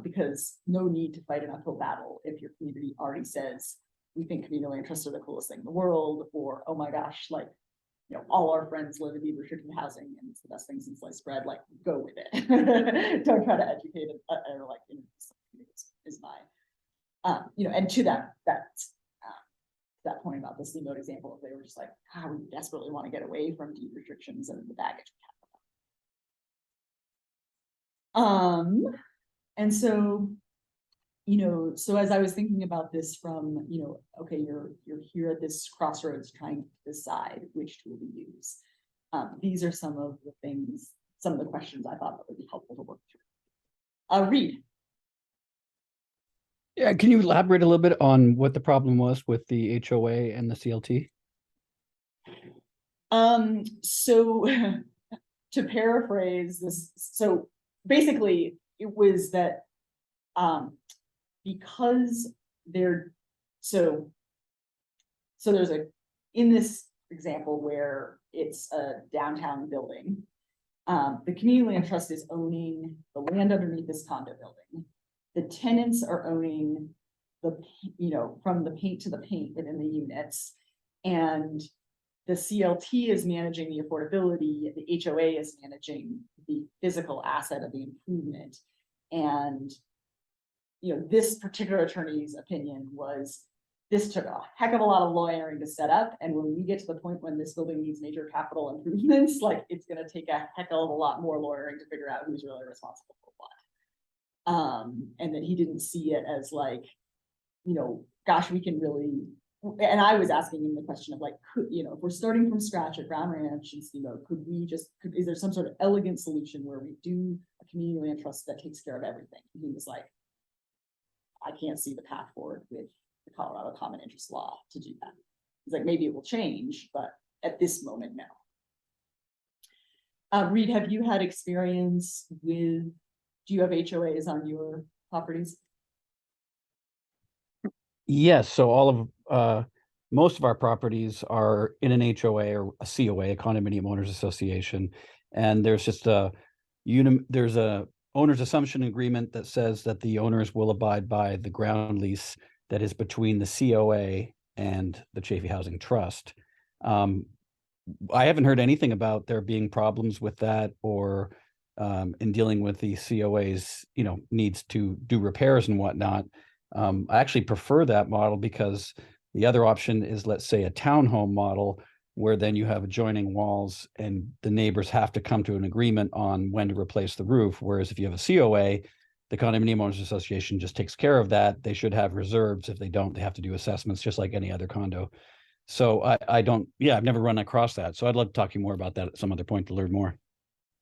Because no need to fight an uphill battle if your community already says, we think community land trusts are the coolest thing in the world, or, oh my gosh, like, you know, all our friends live in deed restricted housing and it's the best thing since sliced bread, like, go with it. Don't try to educate it, or like, you know, is my, you know, and to that point about the Steamboat example, they were just like, ah, we desperately want to get away from deed restrictions and the baggage we have. And so, you know, so as I was thinking about this from, you know, okay, you're here at this crossroads trying to decide which tool to use. These are some of the things, some of the questions I thought that would be helpful to work through. Reed. Yeah, can you elaborate a little bit on what the problem was with the HOA and the CLT? So to paraphrase this, so basically it was that because so there's in this example where it's a downtown building, the community land trust is owning the land underneath this condo building. The tenants are owning the, you know, from the paint to the paint within the units, and the CLT is managing the affordability, the HOA is managing the physical asset of the improvement. And, you know, this particular attorney's opinion was, this took a heck of a lot of lawyering to set up. And when we get to the point when this building needs major capital improvements, like, it's going to take a heck of a lot more lawyering to figure out who's really responsible for what. And that he didn't see it as like, you know, gosh, we can really, and I was asking him the question of like, could, you know, if we're starting from scratch at Brown Ranch and Steamboat, is there some sort of elegant solution where we do a community land trust that takes care of everything? And he was like, I can't see the path forward with the Colorado Common Interest Law to do that. He's like, maybe it will change, but at this moment, no. Reed, have you had experience with, do you have HOAs on your properties? Yes, so all of most of our properties are in an HOA or a COA, a condominium owners association, and there's just there's a owner's assumption agreement that says that the owners will abide by the ground lease that is between the COA and the Chafee Housing Trust. I haven't heard anything about there being problems with that, or in dealing with the COA's, you know, needs to do repairs and whatnot. I actually prefer that model, because the other option is, let's say, a townhome model, where then you have adjoining walls and the neighbors have to come to an agreement on when to replace the roof. Whereas if you have a COA, the Condominium Owners Association just takes care of that. They should have reserves. If they don't, they have to do assessments just like any other condo. So I don't, yeah, I've never run across that. So I'd love to talk to you more about that at some other point to learn more.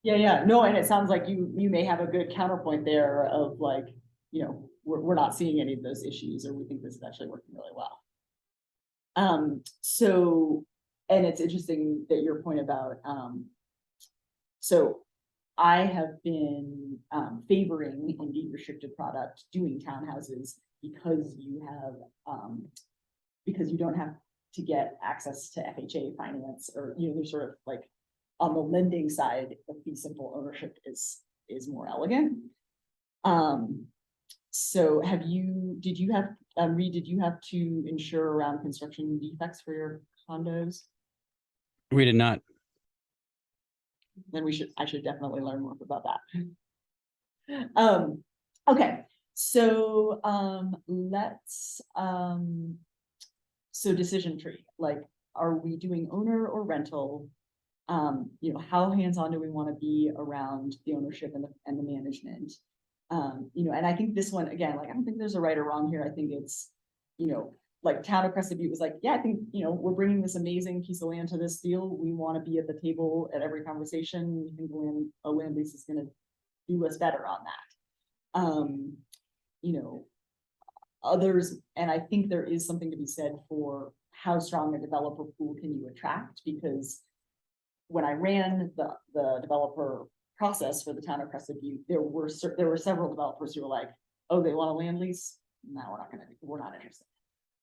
Yeah, no, and it sounds like you may have a good counterpoint there of like, you know, we're not seeing any of those issues, or we think this is actually working really well. So, and it's interesting that your point about, so I have been favoring in deed restricted product doing townhouses because you don't have to get access to FHA finance, or, you know, there's sort of like on the lending side, the fee simple ownership is more elegant. So did you have, Reed, did you have to insure around construction defects for your condos? We did not. Then I should definitely learn more about that. Okay, so let's so decision tree, like, are we doing owner or rental? You know, how hands-on do we want to be around the ownership and the management? You know, and I think this one, again, like, I don't think there's a right or wrong here. I think it's, you know, like Town of Crested Butte was like, yeah, I think, you know, we're bringing this amazing piece of land to this deal. We want to be at the table at every conversation. We think a land lease is going to do us better on that. You know, others, and I think there is something to be said for how strong a developer pool can you attract, because when I ran the developer process for the Town of Crested Butte, there were several developers who were like, oh, they want a land lease? No, we're not interested.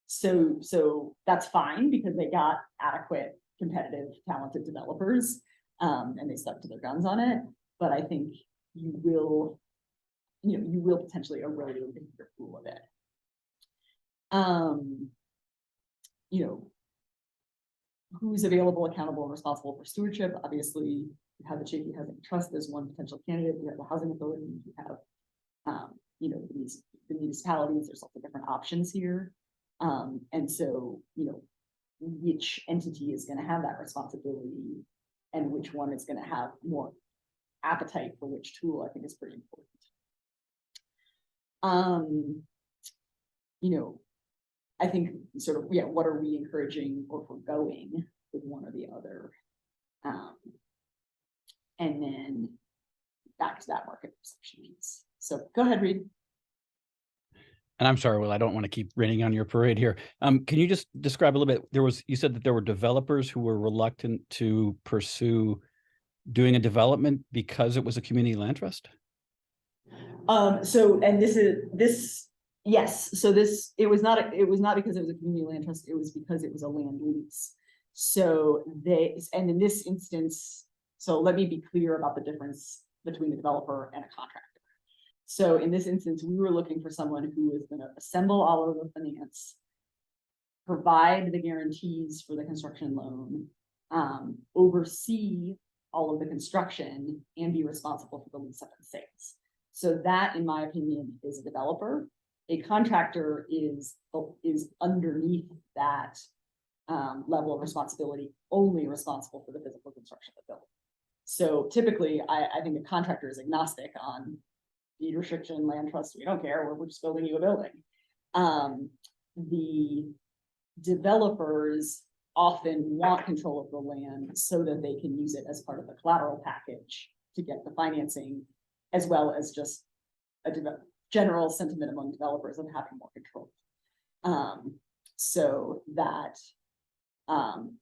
So that's fine, because they got adequate, competitive, talented developers, and they stuck to their guns on it. But I think you will potentially erode your pool a bit. You know, who's available, accountable, and responsible for stewardship? Obviously, you have the Chafee Housing Trust as one potential candidate. You have the housing authority. You have, you know, the municipalities. There's lots of different options here. And so, you know, which entity is going to have that responsibility and which one is going to have more appetite for which tool, I think is pretty important. You know, I think sort of, yeah, what are we encouraging or foregoing with one or the other? And then back to that market perception piece. So go ahead, Reed. And I'm sorry, Will, I don't want to keep raining on your parade here. Can you just describe a little bit? You said that there were developers who were reluctant to pursue doing a development because it was a community land trust? So, and yes, so it was not because it was a community land trust, it was because it was a land lease. So and in this instance, so let me be clear about the difference between a developer and a contractor. So in this instance, we were looking for someone who is going to assemble all of the finance, provide the guarantees for the construction loan, oversee all of the construction, and be responsible for the lease up and sales. So that, in my opinion, is a developer. A contractor is underneath that level of responsibility, only responsible for the physical construction of the building. So typically, I think a contractor is agnostic on deed restriction, land trust. We don't care. We're just building you a building. The developers often want control of the land so that they can use it as part of the collateral package to get the financing, as well as just a general sentiment among developers of having more control. So that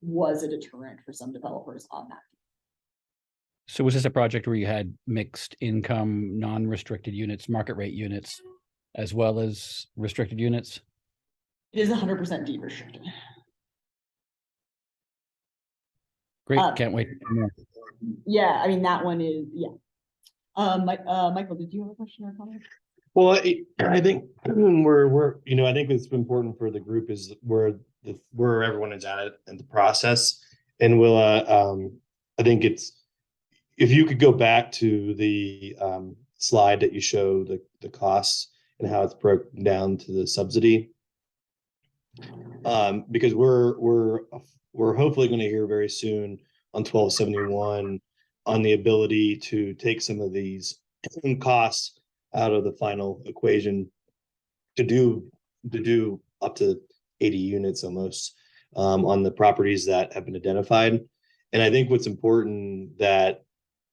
was a deterrent for some developers on that. So was this a project where you had mixed income, non-restricted units, market rate units, as well as restricted units? It is 100% deed restricted. Great, can't wait. Yeah, I mean, that one is, yeah. Michael, did you have a question or comment? Well, I think we're you know, I think it's important for the group is where everyone is at in the process. And Willa, I think it's, if you could go back to the slide that you show the costs and how it's broken down to the subsidy, because we're hopefully going to hear very soon on 1271 on the ability to take some of these costs out of the final equation to do up to 80 units almost. on the properties that have been identified. And I think what's important that,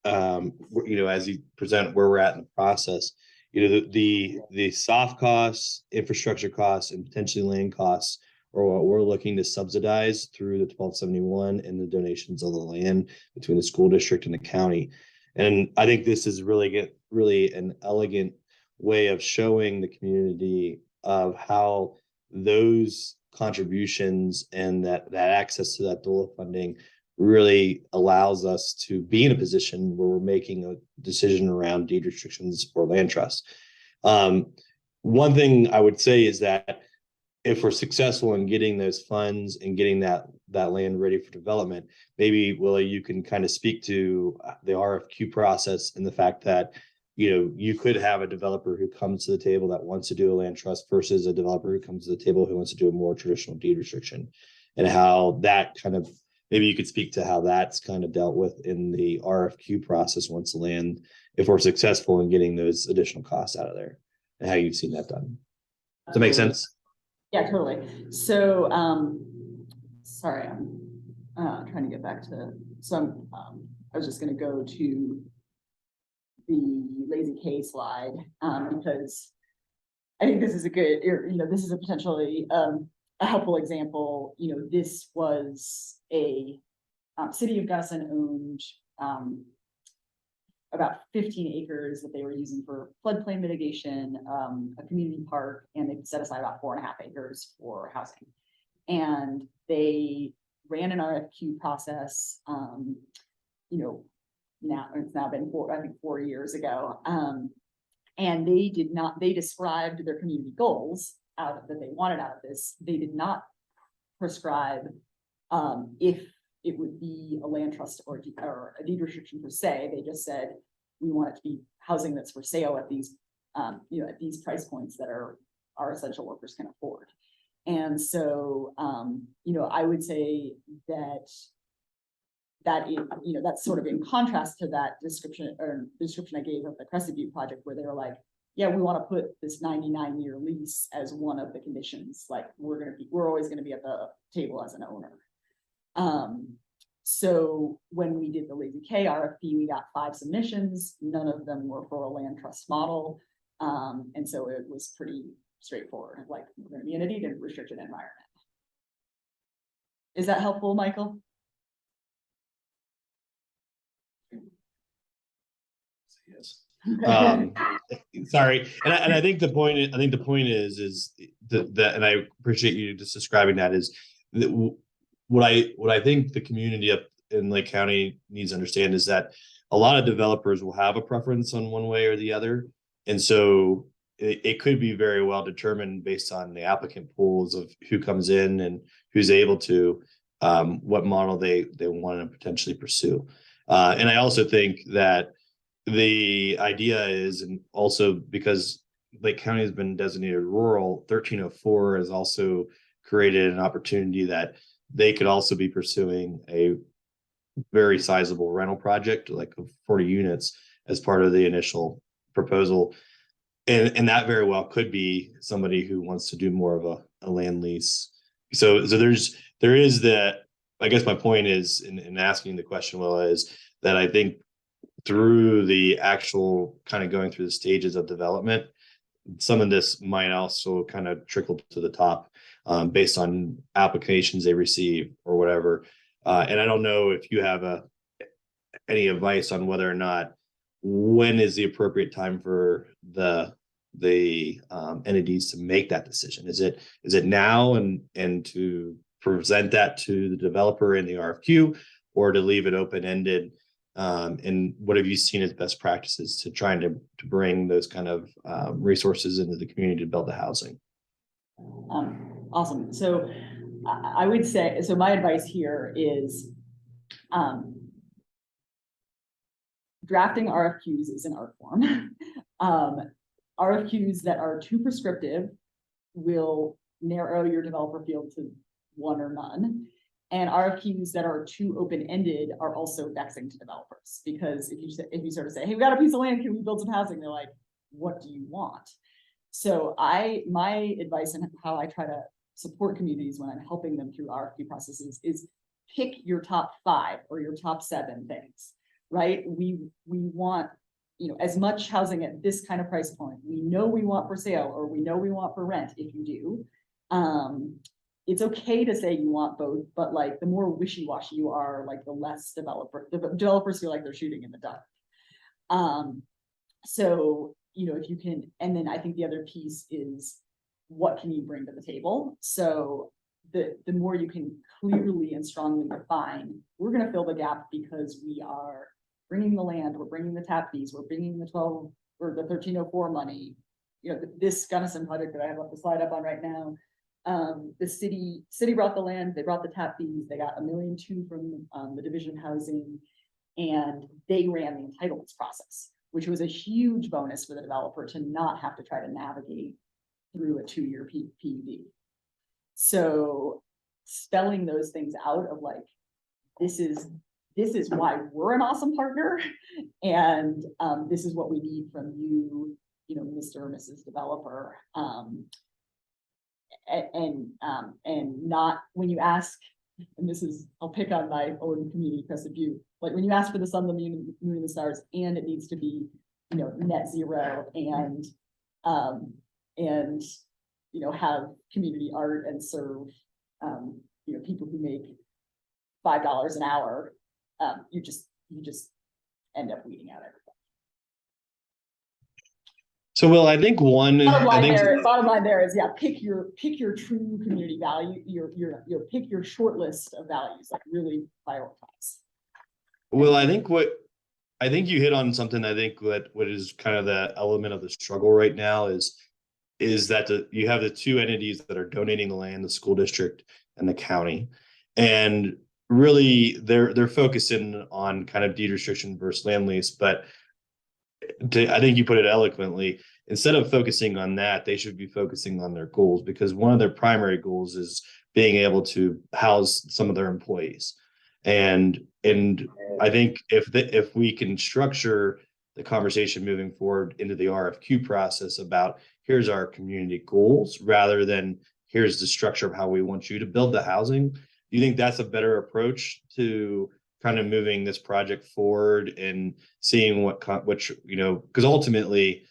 as you present where we're at in the process, the soft costs, infrastructure costs, and potentially land costs are what we're looking to subsidize through the 1271 and the donations of the land between the school district and the county. And I think this is really an elegant way of showing the community of how those contributions and that access to that DOLA funding really allows us to be in a position where we're making a decision around deed restrictions or land trust. One thing I would say is that if we're successful in getting those funds and getting that land ready for development, maybe Willa, you can kind of speak to the RFQ process and the fact that you could have a developer who comes to the table that wants to do a land trust versus a developer who comes to the table who wants to do a more traditional deed restriction, and how that kind of, maybe you could speak to how that's kind of dealt with in the RFQ process once the land, if we're successful in getting those additional costs out of there, and how you've seen that done. Does that make sense? Yeah, totally. So, sorry, I'm trying to get back to, so I was just gonna go to the lazy K slide, because I think this is a good, this is a potentially a helpful example. This was a city of Gunnison owned about 15 acres that they were using for floodplain mitigation, a community park, and they set aside about 4.5 acres for housing. And they ran an RFQ process, now it's now been 4 years ago. And they described their community goals that they wanted out of this. They did not prescribe if it would be a land trust or a deed restriction per se. They just said, we want it to be housing that's for sale at these, at these price points that our essential workers can afford. And so, I would say that that's sort of in contrast to that description I gave of the Crescent View project, where they were like, yeah, we want to put this 99-year lease as one of the conditions. Like, we're always going to be at the table as an owner. So when we did the Lazy K RFP, we got 5 submissions. None of them were for a land trust model. And so it was pretty straightforward. Like, we're going to be in a deed and restricted environment. Is that helpful, Michael? Yes. Sorry, and I think the point is that, and I appreciate you just describing that, is that what I think the community up in Lake County needs to understand is that a lot of developers will have a preference on one way or the other, and so it could be very well determined based on the applicant pools of who comes in and who's able to what model they want to potentially pursue. And I also think that the idea is, and also because Lake County has been designated rural, 1304 has also created an opportunity that they could also be pursuing a very sizable rental project, like 40 units, as part of the initial proposal. And that very well could be somebody who wants to do more of a land lease. So there is that. I guess my point is in asking the question, Willa, is that I think through the actual kind of going through the stages of development, some of this might also kind of trickle to the top based on applications they receive or whatever. And I don't know if you have any advice on whether or not, when is the appropriate time for the entities to make that decision? Is it now and to present that to the developer in the RFQ, or to leave it open-ended? And what have you seen as best practices to trying to bring those kind of resources into the community to build the housing? Awesome. So I would say, so my advice here is drafting RFQs is an art form. RFQs that are too prescriptive will narrow your developer field to one or none. And RFQs that are too open-ended are also vexing to developers, because if you sort of say, hey, we got a piece of land, can we build some housing? They're like, what do you want? So my advice and how I try to support communities when I'm helping them through RFP processes is pick your top 5 or your top 7 things, right? We want, you know, as much housing at this kind of price point. We know we want for sale, or we know we want for rent if you do. It's okay to say you want both, but like the more wishy-washy you are, like the less developers feel like they're shooting in the dark. So, you know, if you can, and then I think the other piece is what can you bring to the table? So the more you can clearly and strongly define, we're going to fill the gap because we are bringing the land, we're bringing the tap fees, we're bringing the 12 or the 1304 money. You know, this Gunnison project that I have up the slide up on right now, the city brought the land, they brought the tap fees, they got $1.2 million from the Division of Housing, and they ran the entitlements process, which was a huge bonus for the developer to not have to try to navigate through a 2-year PUD. So spelling those things out of like, this is why we're an awesome partner, and this is what we need from you, you know, Mr. or Mrs. Developer. And not when you ask, and this is, I'll pick on my own community Crescent View, like when you ask for the sun, the moon, and the stars, and it needs to be, you know, net zero and you know, have community art and serve, you know, people who make $5 an hour, you just end up weeding out everything. So, Will, I think Bottom line there is, yeah, pick your true community value, pick your short list of values, like really prioritize. Will, I think you hit on something. I think what is kind of the element of the struggle right now is that you have the 2 entities that are donating the land, the school district and the county, and really they're focusing on kind of deed restriction versus land lease. But I think you put it eloquently. Instead of focusing on that, they should be focusing on their goals, because one of their primary goals is being able to house some of their employees. And I think if we can structure the conversation moving forward into the RFQ process about here's our community goals rather than here's the structure of how we want you to build the housing, do you think that's a better approach to kind of moving this project forward and seeing what you know, because ultimately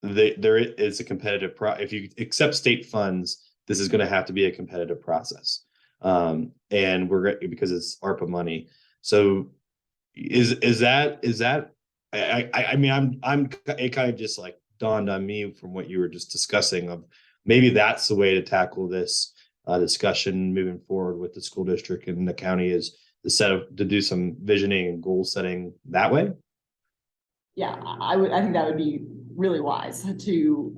there is a competitive if you accept state funds, this is going to have to be a competitive process, and because it's ARPA money. So is that I mean it kind of just like dawned on me from what you were just discussing of maybe that's the way to tackle this discussion moving forward with the school district and the county, is to do some visioning and goal setting that way. Yeah, I think that would be really wise to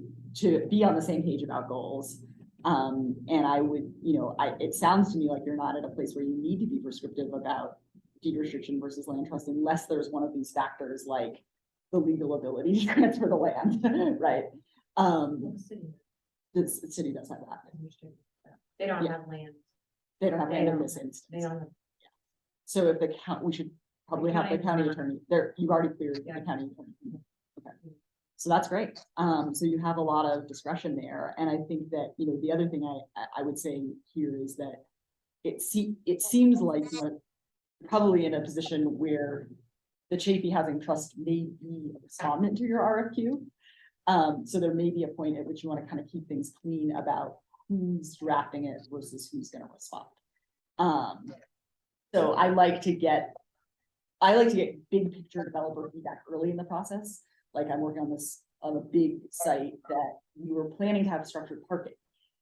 be on the same page about goals. And I would, you know, it sounds to me like you're not at a place where you need to be prescriptive about deed restriction versus land trust unless there's one of these factors like the legal ability to transfer the land, right? The city does have that. They don't have land. They don't have land in this instance. They don't have. So if we should probably have the county attorney there. You've already cleared the county attorney. Okay. So that's great. So you have a lot of discretion there. And I think that, you know, the other thing I would say here is that it seems like you're probably in a position where the Chafee Housing Trust may be a respondent to your RFQ. So there may be a point at which you want to kind of keep things clean about who's drafting it versus who's going to respond. So I like to get big picture developer feedback early in the process. Like I'm working on a big site that we were planning to have structured parking.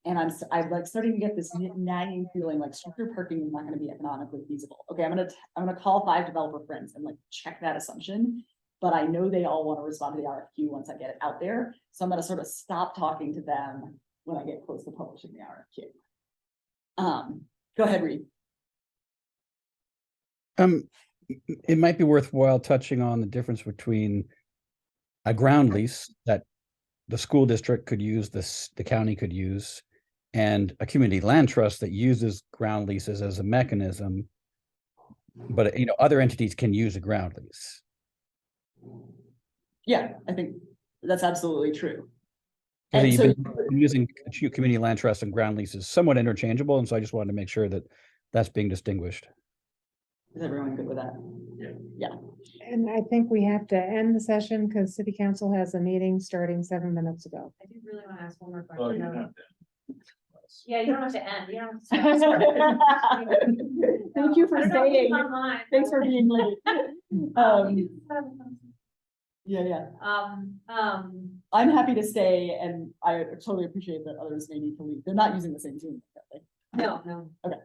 And I'm like starting to get this nagging feeling like structured parking is not going to be economically feasible. Okay, I'm gonna call 5 developer friends and like check that assumption. But I know they all want to respond to the RFQ once I get it out there. So I'm gonna sort of stop talking to them when I get close to publishing the RFQ. Go ahead, Reed. It might be worthwhile touching on the difference between a ground lease that the school district could use, the county could use, and a community land trust that uses ground leases as a mechanism. But, you know, other entities can use a ground lease. Yeah, I think that's absolutely true. And You've so, been using community land trust and ground leases somewhat interchangeable, and so I just wanted to make sure that that's being distinguished. is everyone good with that? And I think we have to end the session because city council has a meeting starting 7 minutes ago. I do really want to ask one more Oh, question. you though. have to. Yeah, you don't have to end, you don't have to stop. Thank you for I don't know if it's staying. online, Thanks but- for being late. We Um, can just have a conversation. yeah. I'm happy to stay, and I totally appreciate that others may need to leave. They're not using the same Zoom. are they? No. Okay.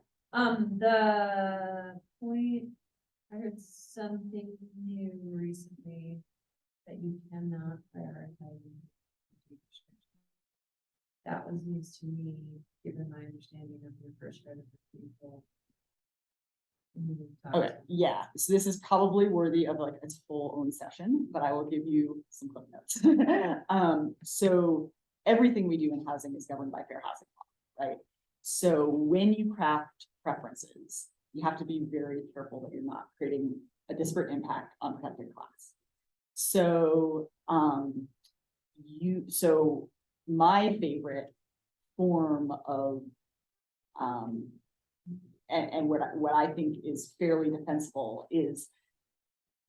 The point, I heard something new recently that you cannot prioritize. That was news to me, given my understanding of your first right of people. Okay, yeah, so this is probably worthy of like its full own session, but I will give you some clip notes. So everything we do in housing is governed by fair housing law, right? So when you craft preferences, you have to be very careful that you're not creating a disparate impact on protected class. So, so my favorite form of, and what I think is fairly defensible is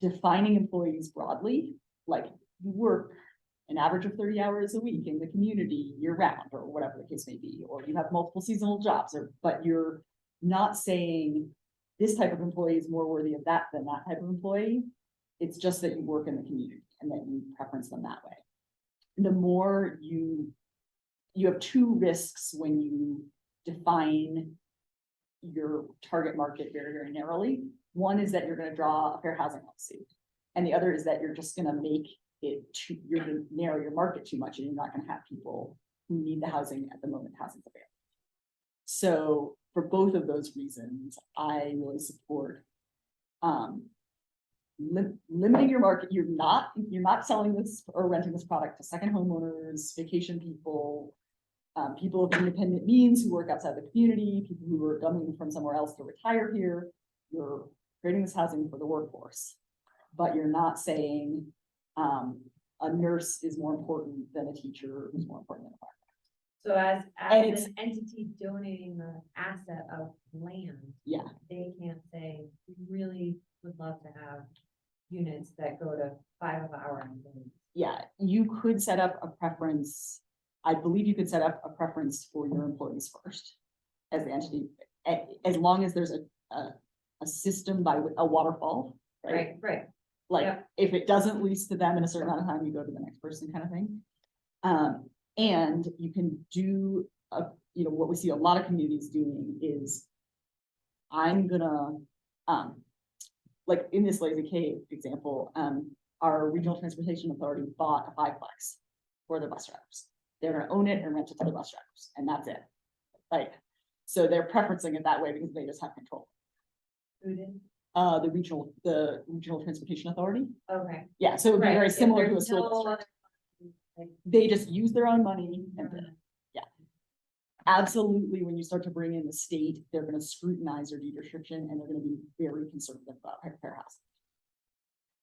defining employees broadly, like you work an average of 30 hours a week in the community year round, or whatever the case may be, or you have multiple seasonal jobs, but you're not saying this type of employee is more worthy of that than that type of employee. It's just that you work in the community and that you preference them that way. The more you have two risks when you define your target market very, very narrowly. One is that you're going to draw a fair housing policy, and the other is that you're just going to make it you're going to narrow your market too much, and you're not going to have people who need the housing at the moment housing's available. So for both of those reasons, I really support limiting your market. You're not selling this or renting this product to second homeowners, vacation people, people of independent means who work outside the community, people who are coming from somewhere else to retire here. You're creating this housing for the workforce, but you're not saying a nurse is more important than a teacher who's more important than a farmer. So as And an entity donating the asset of land, Yeah, they can't say, we really would love to have units that go to 5 of our employees. yeah, you could set up a preference. I believe you could set up a preference for your employees first as the entity, as long as there's a system by a waterfall, right? Right. Like Yep. if it doesn't lease to them in a certain amount of time, you go to the next person kind of thing. And you can do what we see a lot of communities doing is I'm gonna, like in this Lazy Cave example, our regional transportation authority bought a 5-plex for their bus drivers. They're gonna own it and rent it to the bus drivers, and that's it. Like, so they're preferencing it that way because they just have control. Who did? The regional transportation authority. Okay. Yeah, so it would be Right, very if similar to a there's school no district. other- like, They just use their own money and Mhm. absolutely, when you start to bring in the state, they're gonna scrutinize your deed restriction and they're gonna be very conservative about fair housing.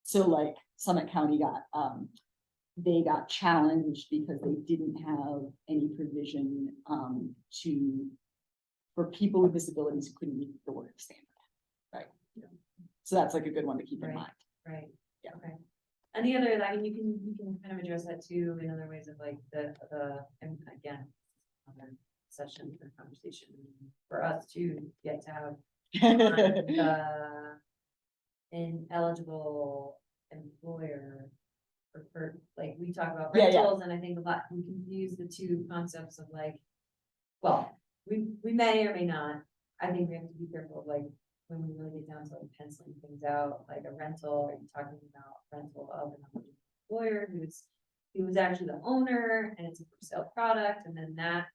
So like Summit County they got challenged because they didn't have any provision for people with disabilities who couldn't meet the work standard, right? So that's like a good one to keep in Right. mind. Right. Yeah. Okay. And the other, I mean, you can kind of address that too in other ways of like and again, another session for conversation for us to get to have on an eligible employer for like we talk about Yeah, yeah. rentals, and I think a lot we confuse the two concepts of like, well, we may or may not. I think we have to be careful of like when we really get down to like penciling things out, like a rental, are you talking about rental of an employer who was actually the owner and it's a for sale product, and then that,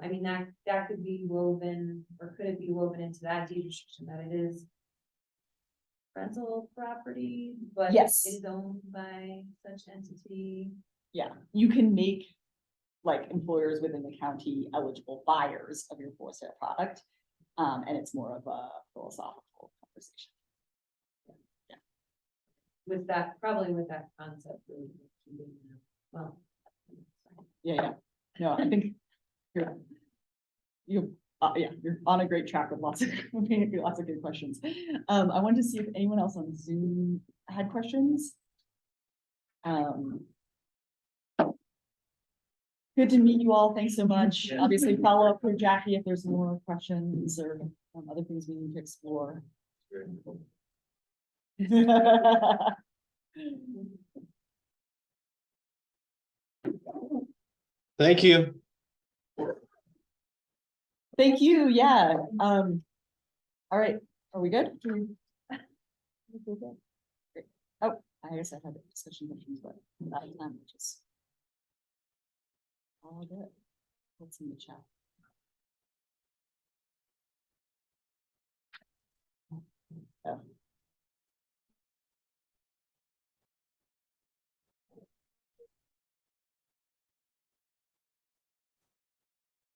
I mean, that could be woven, or could it be woven into that deed restriction that it is rental property, but Yes. it is owned by such entity. Yeah, you can make like employers within the county eligible buyers of your for sale product. And it's more of a philosophical conversation. With that, probably with that concept. Well. Yeah, No, I think you're, yeah, you're on a great track with lots of, lots of good questions. I wanted to see if anyone else on Zoom had questions. Good to meet you all. Thanks so much. Obviously, follow up with Jackie if there's more questions or other things we need to explore. Thank you. Thank you. Yeah. All right. Are we good? Great. Oh, I guess I had a discussion questions, but I'm out of time, which is all good. What's in the chat?